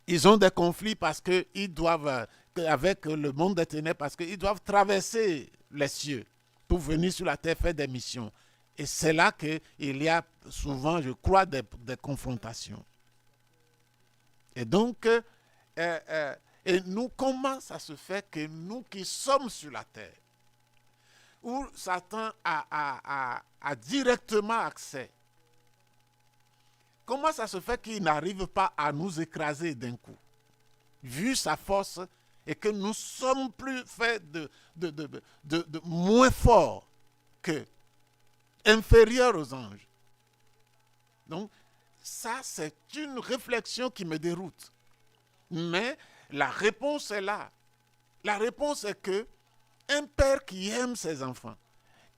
Ils ont des conflits parce qu'ils doivent, avec le monde des ténèbres, parce qu'ils doivent traverser les cieux pour venir sur la terre faire des missions. Et c'est là qu'il y a souvent, je crois, des confrontations. Et donc, et nous, comment ça se fait que nous qui sommes sur la terre, où Satan a directement accès, comment ça se fait qu'il n'arrive pas à nous écraser d'un coup, vu sa force, et que nous sommes plus faits de moins forts que inférieurs aux anges. Donc, ça, c'est une réflexion qui me déroute. Mais la réponse est là. La réponse est que un père qui aime ses enfants,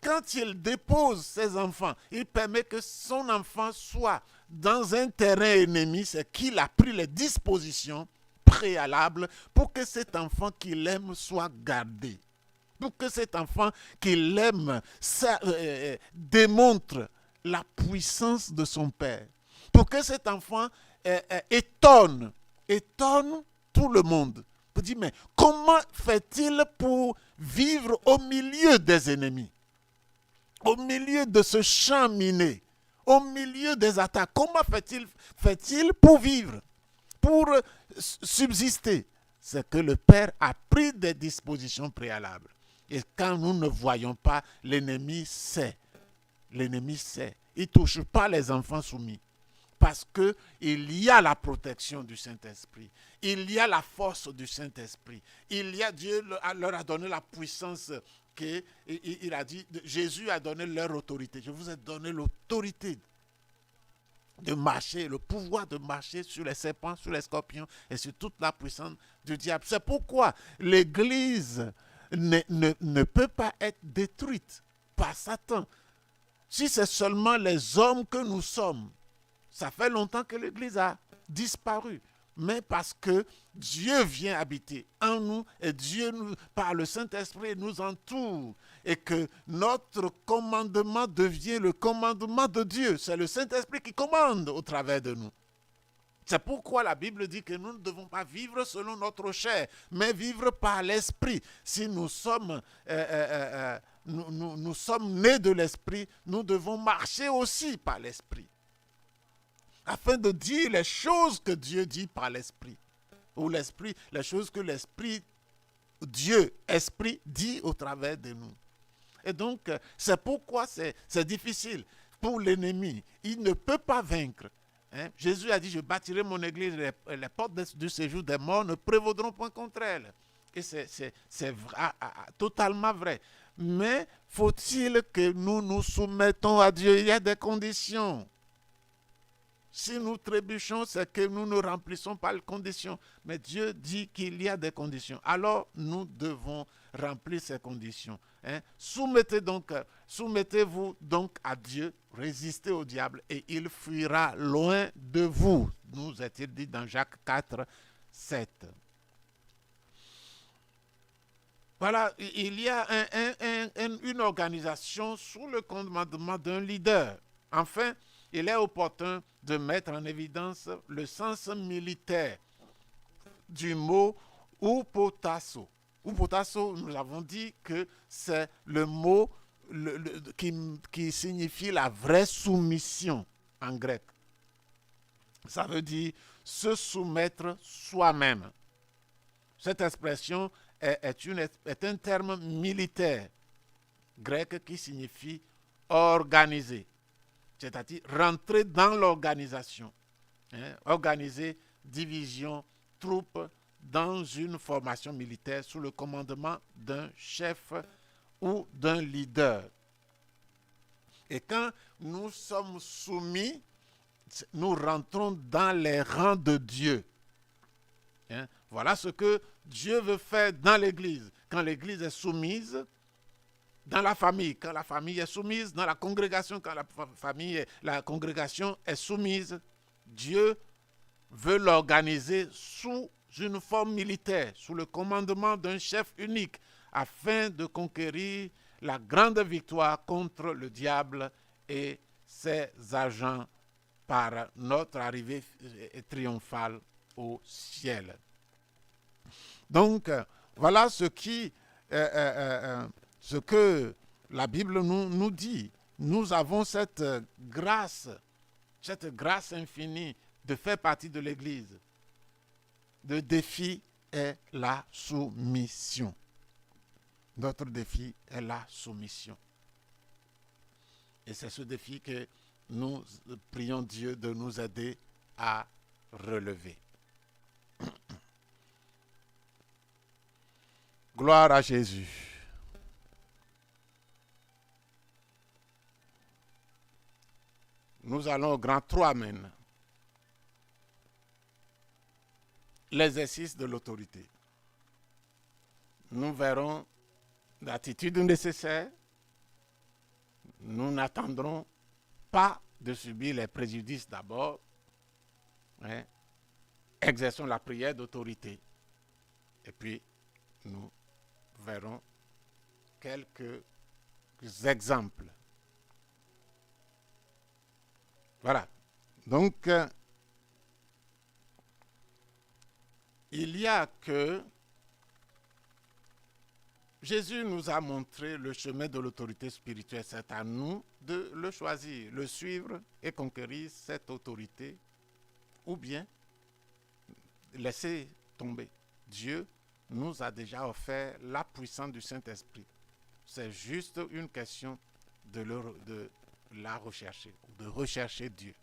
quand il dépose ses enfants, il permet que son enfant soit dans un terrain ennemi, c'est qu'il a pris les dispositions préalables pour que cet enfant qu'il aime soit gardé. Pour que cet enfant qu'il aime démontre la puissance de son père. Pour que cet enfant étonne tout le monde. Pour dire, mais comment fait-il pour vivre au milieu des ennemis? Au milieu de ce champ miné, au milieu des attaques, comment fait-il pour vivre, pour subsister? C'est que le Père a pris des dispositions préalables. Et quand nous ne voyons pas, l'ennemi sait. L'ennemi sait. Il ne touche pas les enfants soumis. Parce qu'il y a la protection du Saint-Esprit. Il y a la force du Saint-Esprit. Dieu leur a donné la puissance. Il a dit, Jésus a donné leur autorité. Je vous ai donné l'autorité de marcher, le pouvoir de marcher sur les serpents, sur les scorpions et sur toute la puissance du diable. C'est pourquoi l'Église ne peut pas être détruite par Satan. Si c'est seulement les hommes que nous sommes, ça fait longtemps que l'Église a disparu. Mais parce que Dieu vient habiter en nous et Dieu, par le Saint-Esprit, nous entoure. Et que notre commandement devient le commandement de Dieu. C'est le Saint-Esprit qui commande au travers de nous. C'est pourquoi la Bible dit que nous ne devons pas vivre selon notre chair, mais vivre par l'Esprit. Si nous sommes, nous sommes nés de l'Esprit, nous devons marcher aussi par l'Esprit. Afin de dire les choses que Dieu dit par l'Esprit. Ou l'Esprit, les choses que l'Esprit, Dieu, Esprit, dit au travers de nous. Et donc, c'est pourquoi c'est difficile pour l'ennemi. Il ne peut pas vaincre. Hein? Jésus a dit, je bâtirai mon église, les portes du séjour des morts ne prévaudront point contre elle. Et c'est totalement vrai. Mais faut-il que nous nous soumettons à Dieu? Il y a des conditions. Si nous trébuchons, c'est que nous ne remplissons pas les conditions. Mais Dieu dit qu'il y a des conditions. Alors, nous devons remplir ces conditions. Soumettez-vous donc à Dieu, résistez au diable et il fuira loin de vous. Nous est-il dit dans Jacques 4, 7. Voilà, il y a une organisation sous le commandement d'un leader. Enfin, il est opportun de mettre en évidence le sens militaire du mot upotasso. Upotasso, nous avons dit que c'est le mot qui signifie la vraie soumission en grec. Ça veut dire se soumettre soi-même. Cette expression est un terme militaire grec qui signifie organiser, c'est-à-dire rentrer dans l'organisation, organiser division, troupes dans une formation militaire sous le commandement d'un chef ou d'un leader. Et quand nous sommes soumis, nous rentrons dans les rangs de Dieu. Voilà ce que Dieu veut faire dans l'Église. Quand l'Église est soumise, dans la famille, quand la famille est soumise, dans la congrégation, quand la congrégation est soumise, Dieu veut l'organiser sous une forme militaire, sous le commandement d'un chef unique, afin de conquérir la grande victoire contre le diable et ses agents par notre arrivée triomphale au ciel. Donc, voilà ce que la Bible nous dit. Nous avons cette grâce infinie de faire partie de l'Église. Le défi est la soumission. Notre défi est la soumission. Et c'est ce défi que nous prions Dieu de nous aider à relever. Gloire à Jésus. Nous allons au grand 3 maintenant. L'exercice de l'autorité. Nous verrons l'attitude nécessaire. Nous n'attendrons pas de subir les préjudices d'abord. Exerçons la prière d'autorité. Et puis, nous verrons quelques exemples. Voilà. Donc, il y a que Jésus nous a montré le chemin de l'autorité spirituelle. C'est à nous de le choisir, le suivre et conquérir cette autorité, ou bien laisser tomber. Dieu nous a déjà offert la puissance du Saint-Esprit. C'est juste une question de la rechercher, de rechercher Dieu.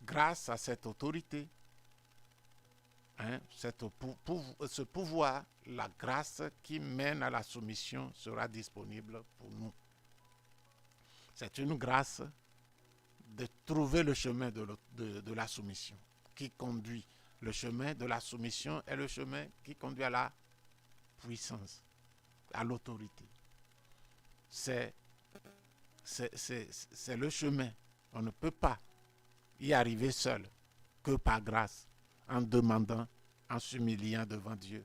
Grâce à cette autorité, ce pouvoir, la grâce qui mène à la soumission sera disponible pour nous. C'est une grâce de trouver le chemin de la soumission qui conduit. Le chemin de la soumission est le chemin qui conduit à la puissance, à l'autorité. C'est le chemin. On ne peut pas y arriver seul que par grâce, en demandant, en s'humiliant devant Dieu,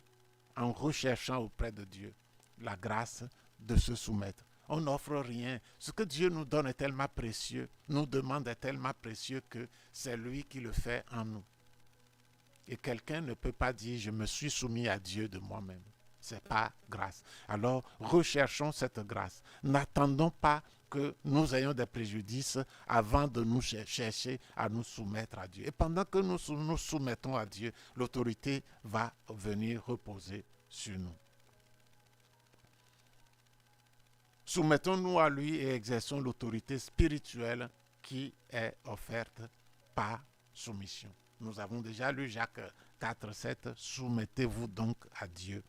en recherchant auprès de Dieu la grâce de se soumettre. On n'offre rien. Ce que Dieu nous donne est tellement précieux, nous demande est tellement précieux que c'est lui qui le fait en nous. Et quelqu'un ne peut pas dire « je me suis soumis à Dieu de moi-même ». Ce n'est pas grâce. Alors, recherchons cette grâce. N'attendons pas que nous ayons des préjudices avant de nous chercher à nous soumettre à Dieu. Et pendant que nous nous soumettons à Dieu, l'autorité va venir reposer sur nous. Soumettons-nous à lui et exerçons l'autorité spirituelle qui est offerte par soumission. Nous avons déjà lu Jacques 4, 7. Soumettez-vous donc à Dieu,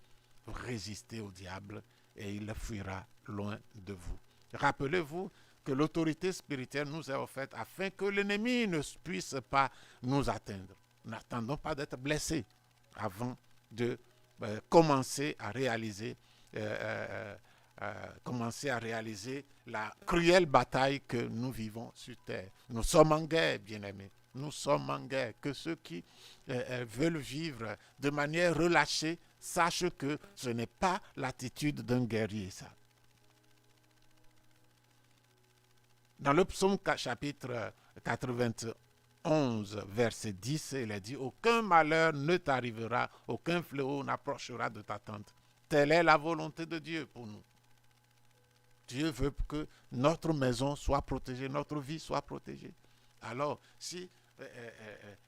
résistez au diable et il fuira loin de vous. Rappelez-vous que l'autorité spirituelle nous est offerte afin que l'ennemi ne puisse pas nous atteindre. N'attendons pas d'être blessés avant de commencer à réaliser la cruelle bataille que nous vivons sur terre. Nous sommes en guerre, bien-aimés. Nous sommes en guerre. Que ceux qui veulent vivre de manière relâchée sachent que ce n'est pas l'attitude d'un guerrier, ça. Dans le psaume chapitre 91, verset 10, il est dit « Aucun malheur ne t'arrivera, aucun fléau n'approchera de ta tente. » Telle est la volonté de Dieu pour nous. Dieu veut que notre maison soit protégée, notre vie soit protégée. Alors, si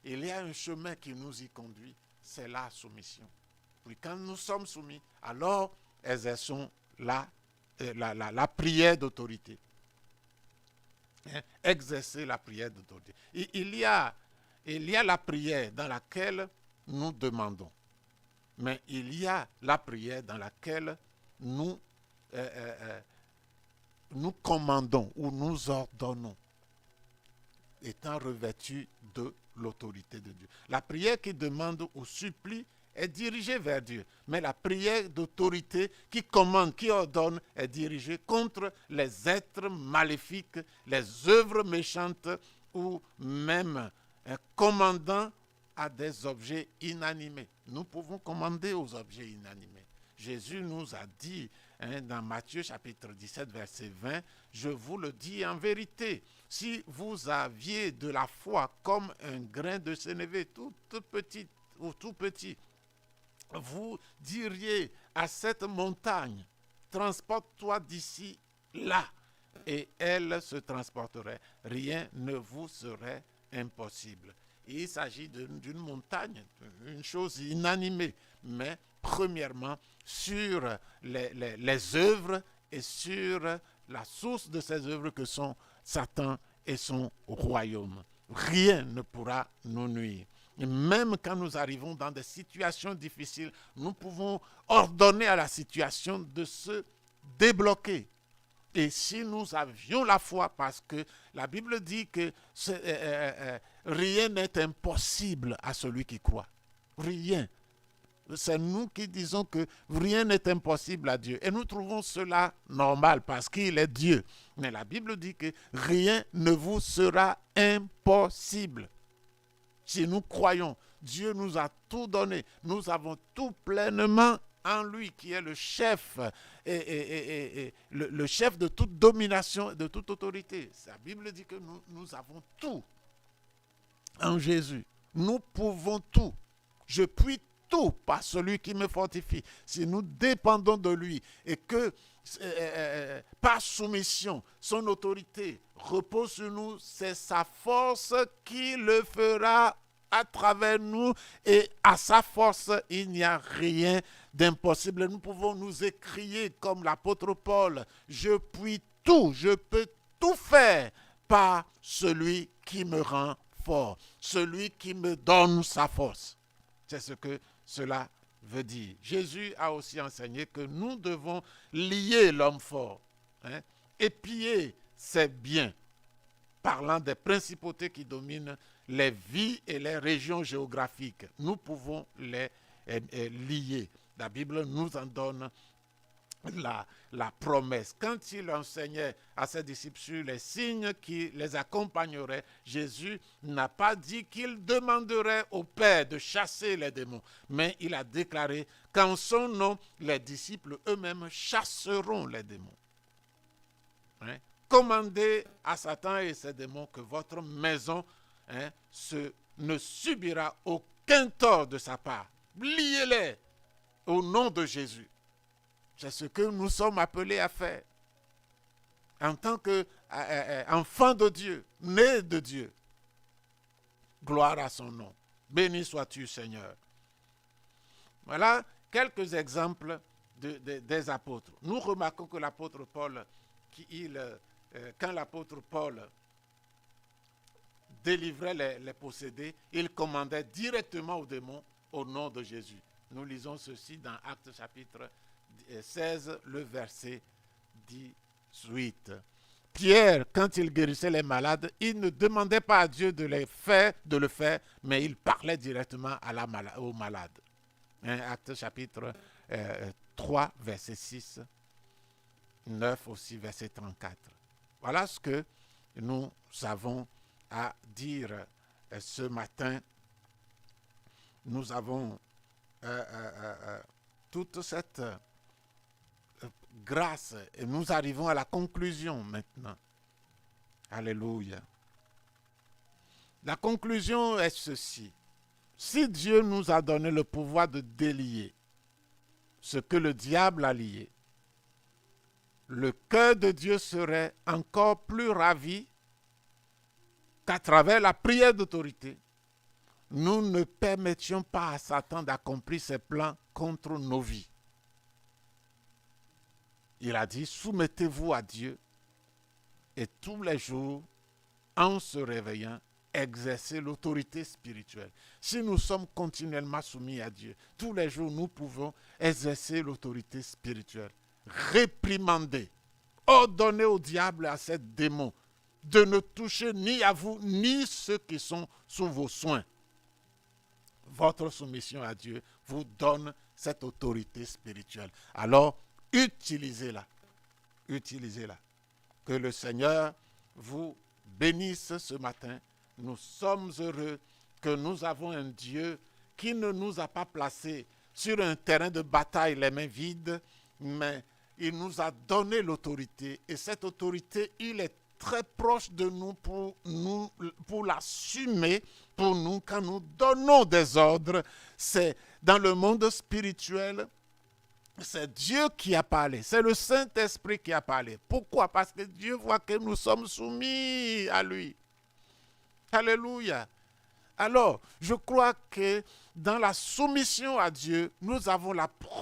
il y a un chemin qui nous y conduit, c'est la soumission. Puis quand nous sommes soumis, alors exerçons la prière d'autorité. Exercer la prière d'autorité. Il y a la prière dans laquelle nous demandons. Mais il y a la prière dans laquelle nous commandons ou nous ordonnons, étant revêtus de l'autorité de Dieu. La prière qui demande ou supplie est dirigée vers Dieu. Mais la prière d'autorité qui commande, qui ordonne, est dirigée contre les êtres maléfiques, les œuvres méchantes ou même commandant à des objets inanimés. Nous pouvons commander aux objets inanimés. Jésus nous a dit dans Matthieu chapitre 17 verset 20, « Je vous le dis en vérité, si vous aviez de la foi comme un grain de sénévé tout petit ou tout petit, vous diriez à cette montagne, transporte-toi d'ici là, et elle se transporterait. Rien ne vous serait impossible. » Il s'agit d'une montagne, une chose inanimée, mais premièrement sur les œuvres et sur la source de ces œuvres que sont Satan et son royaume. Rien ne pourra nous nuire. Et même quand nous arrivons dans des situations difficiles, nous pouvons ordonner à la situation de se débloquer. Et si nous avions la foi, parce que la Bible dit que rien n'est impossible à celui qui croit. Rien. C'est nous qui disons que rien n'est impossible à Dieu. Et nous trouvons cela normal parce qu'il est Dieu. Mais la Bible dit que rien ne vous sera impossible. Si nous croyons, Dieu nous a tout donné. Nous avons tout pleinement en lui qui est le chef le chef de toute domination, de toute autorité. La Bible dit que nous avons tout en Jésus. Nous pouvons tout. Je puis tout par celui qui me fortifie. Si nous dépendons de lui et que par soumission, son autorité repose sur nous, c'est sa force qui le fera à travers nous, et à sa force, il n'y a rien d'impossible. Nous pouvons nous écrier comme l'apôtre Paul, je puis tout, je peux tout faire par celui qui me rend fort, celui qui me donne sa force. C'est ce que cela veut dire. Jésus a aussi enseigné que nous devons lier l'homme fort, épier ses biens, parlant des principautés qui dominent les vies et les régions géographiques. Nous pouvons les lier. La Bible nous en donne la promesse. Quand il enseignait à ses disciples sur les signes qui les accompagneraient, Jésus n'a pas dit qu'il demanderait au Père de chasser les démons, mais il a déclaré qu'en son nom, les disciples eux-mêmes chasseront les démons. Commandez à Satan et ses démons que votre maison ne subira aucun tort de sa part. Liez-les au nom de Jésus. C'est ce que nous sommes appelés à faire. En tant qu'enfants de Dieu, nés de Dieu. Gloire à son nom. Béni sois-tu, Seigneur. Voilà quelques exemples des apôtres. Nous remarquons que l'apôtre Paul, quand l'apôtre Paul délivrait les possédés, il commandait directement aux démons au nom de Jésus. Nous lisons ceci dans Actes chapitre 16, le verset 18. Pierre, quand il guérissait les malades, il ne demandait pas à Dieu de le faire, mais il parlait directement aux malades. Actes chapitre 3, verset 6, 9 aussi, verset 34. Voilà ce que nous avons à dire ce matin. Nous avons toute cette grâce et nous arrivons à la conclusion maintenant. Alléluia. La conclusion est ceci. Si Dieu nous a donné le pouvoir de délier ce que le diable a lié, le cœur de Dieu serait encore plus ravi qu'à travers la prière d'autorité, nous ne permettions pas à Satan d'accomplir ses plans contre nos vies. Il a dit, soumettez-vous à Dieu et tous les jours, en se réveillant, exercer l'autorité spirituelle. Si nous sommes continuellement soumis à Dieu, tous les jours, nous pouvons exercer l'autorité spirituelle. Réprimander, ordonner au diable et à ces démons de ne toucher ni à vous, ni ceux qui sont sous vos soins. Votre soumission à Dieu vous donne cette autorité spirituelle. Alors, utilisez-la. Utilisez-la. Que le Seigneur vous bénisse ce matin. Nous sommes heureux que nous avons un Dieu qui ne nous a pas placés sur un terrain de bataille les mains vides, mais il nous a donné l'autorité. Et cette autorité, il est très proche de nous pour l'assumer pour nous quand nous donnons des ordres. C'est dans le monde spirituel, c'est Dieu qui a parlé, c'est le Saint-Esprit qui a parlé. Pourquoi? Parce que Dieu voit que nous sommes soumis à lui. Alléluia. Alors, je crois que dans la soumission à Dieu, nous avons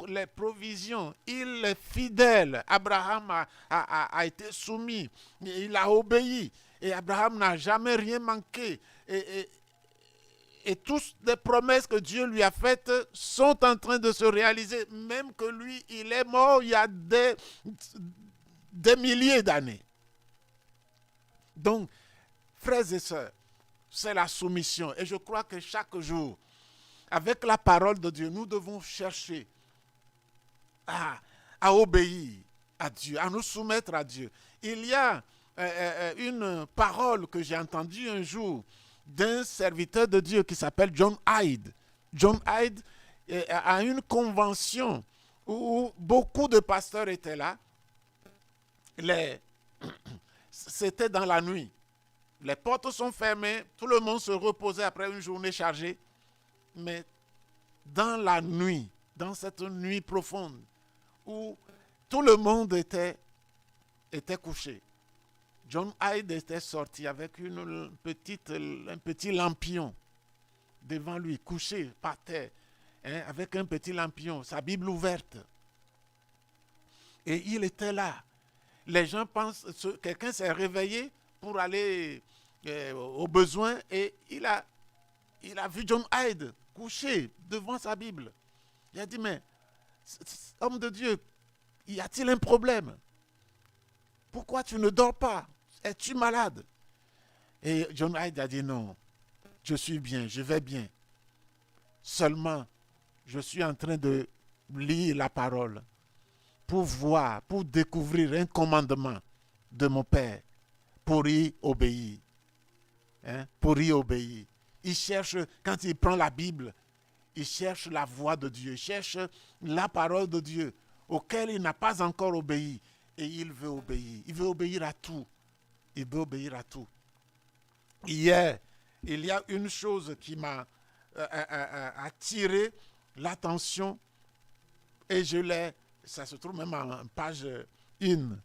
les provisions. Il est fidèle. Abraham a été soumis. Il a obéi. Et Abraham n'a jamais rien manqué. Et toutes les promesses que Dieu lui a faites sont en train de se réaliser. Même que lui, il est mort il y a des milliers d'années. Donc, frères et sœurs, c'est la soumission. Et je crois que chaque jour, avec la parole de Dieu, nous devons chercher à obéir à Dieu, à nous soumettre à Dieu. Il y a une parole que j'ai entendue un jour d'un serviteur de Dieu qui s'appelle John Hyde. John Hyde a une convention où beaucoup de pasteurs étaient là. C'était dans la nuit. Les portes sont fermées, tout le monde se reposait après une journée chargée. Mais dans la nuit, dans cette nuit profonde, où tout le monde était couché, John Hyde était sorti avec un petit lampion devant lui, couché par terre, avec un petit lampion, sa Bible ouverte. Et il était là. Les gens pensent, quelqu'un s'est réveillé pour aller au besoin et il a vu John Hyde couché devant sa Bible. Il a dit, mais homme de Dieu, y a-t-il un problème? Pourquoi tu ne dors pas? Es-tu malade? Et John Hyde a dit, non, je suis bien, je vais bien. Seulement, je suis en train de lire la parole pour voir, pour découvrir un commandement de mon Père, pour y obéir. Pour y obéir. Il cherche, quand il prend la Bible, il cherche la voix de Dieu, il cherche la parole de Dieu, auquel il n'a pas encore obéi. Et il veut obéir. Il veut obéir à tout. Il veut obéir à tout. Hier, il y a une chose qui m'a attiré l'attention et ça se trouve même en page 1.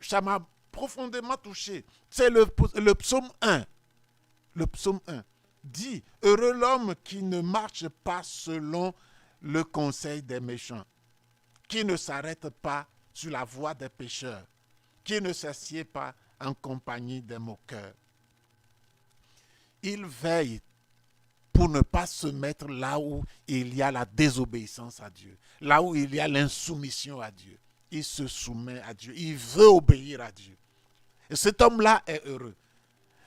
Ça m'a profondément touché. C'est le psaume 1. Le psaume 1 dit, heureux l'homme qui ne marche pas selon le conseil des méchants, qui ne s'arrête pas sur la voie des pécheurs, qui ne s'assied pas en compagnie des moqueurs. Il veille pour ne pas se mettre là où il y a la désobéissance à Dieu, là où il y a l'insoumission à Dieu. il se soumet à Dieu. Il veut obéir à Dieu. Et cet homme-là est heureux.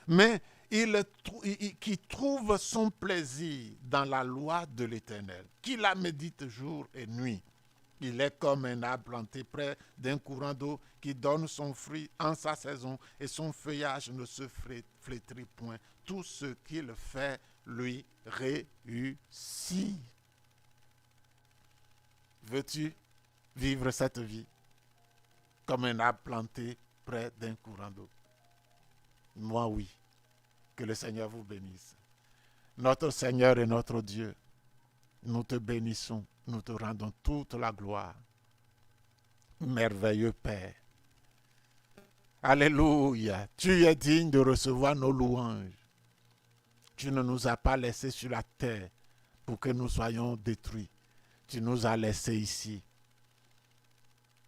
Mais qui trouve son plaisir dans la loi de l'Éternel, qui la médite jour et nuit. Il est comme un arbre planté près d'un courant d'eau qui donne son fruit en sa saison et son feuillage ne se flétrit point. Tout ce qu'il fait lui réussit. Veux-tu vivre cette vie comme un arbre planté près d'un courant d'eau? Moi, oui. Que le Seigneur vous bénisse. Notre Seigneur et notre Dieu, nous te bénissons, nous te rendons toute la gloire. Merveilleux Père. Alléluia. Tu es digne de recevoir nos louanges. Tu ne nous as pas laissés sur la terre pour que nous soyons détruits. Tu nous as laissés ici.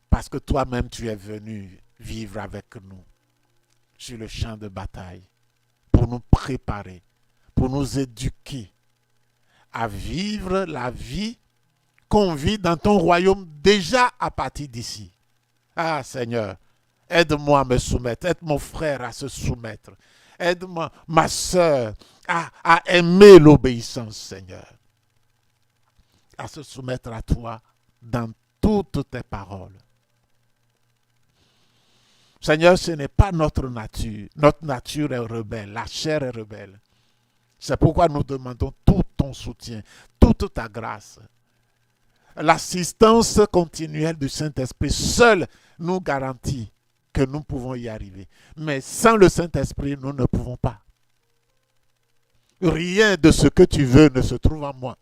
Parce que toi-même, tu es venu vivre avec nous sur le champ de bataille pour nous préparer, pour nous éduquer à vivre la vie qu'on vit dans ton royaume déjà à partir d'ici. Ah Seigneur, aide-moi à me soumettre, aide mon frère à se soumettre, aide-moi, ma soeur, à aimer l'obéissance, Seigneur, à se soumettre à toi dans toutes tes paroles. Seigneur, ce n'est pas notre nature. Notre nature est rebelle, la chair est rebelle. C'est pourquoi nous demandons tout ton soutien, toute ta grâce. L'assistance continuelle du Saint-Esprit seul nous garantit que nous pouvons y arriver. Mais sans le Saint-Esprit, nous ne pouvons pas. Rien de ce que tu veux ne se trouve en moi.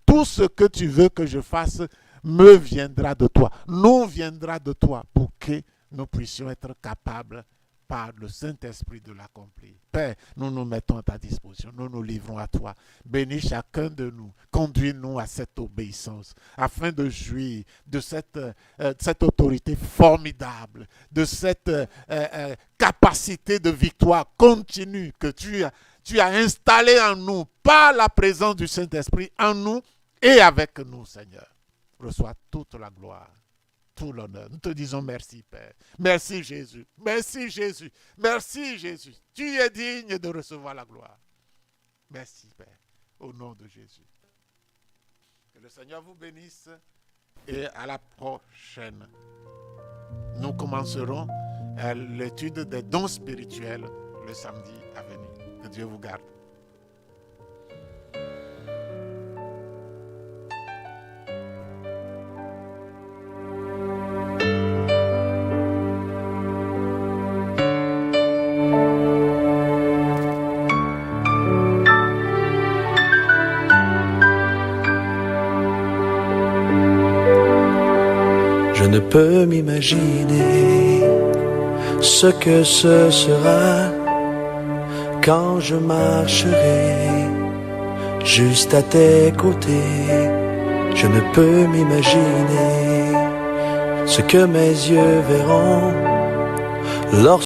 Tout ce que tu veux que je fasse me viendra de toi, nous viendra de toi pour que nous puissions être capables par le Saint-Esprit de l'accomplir. Père, nous nous mettons à ta disposition, nous nous livrons à toi. Bénis chacun de nous, conduis-nous à cette obéissance, afin de jouir de cette autorité formidable, de cette capacité de victoire continue que tu as installée en nous par la présence du Saint-Esprit en nous et avec nous, Seigneur. Reçois toute la gloire, tout l'honneur. Nous te disons merci, Père. Merci, Jésus. Merci, Jésus. Merci, Jésus. Tu es digne de recevoir la gloire. Merci, Père. Au nom de Jésus. Que le Seigneur vous bénisse et à la prochaine. Nous commencerons l'étude des dons spirituels le samedi à venir. Que Dieu vous garde. Je ne peux m'imaginer ce que ce sera quand je marcherai juste à tes côtés. Je ne peux m'imaginer ce que mes yeux verront lorsque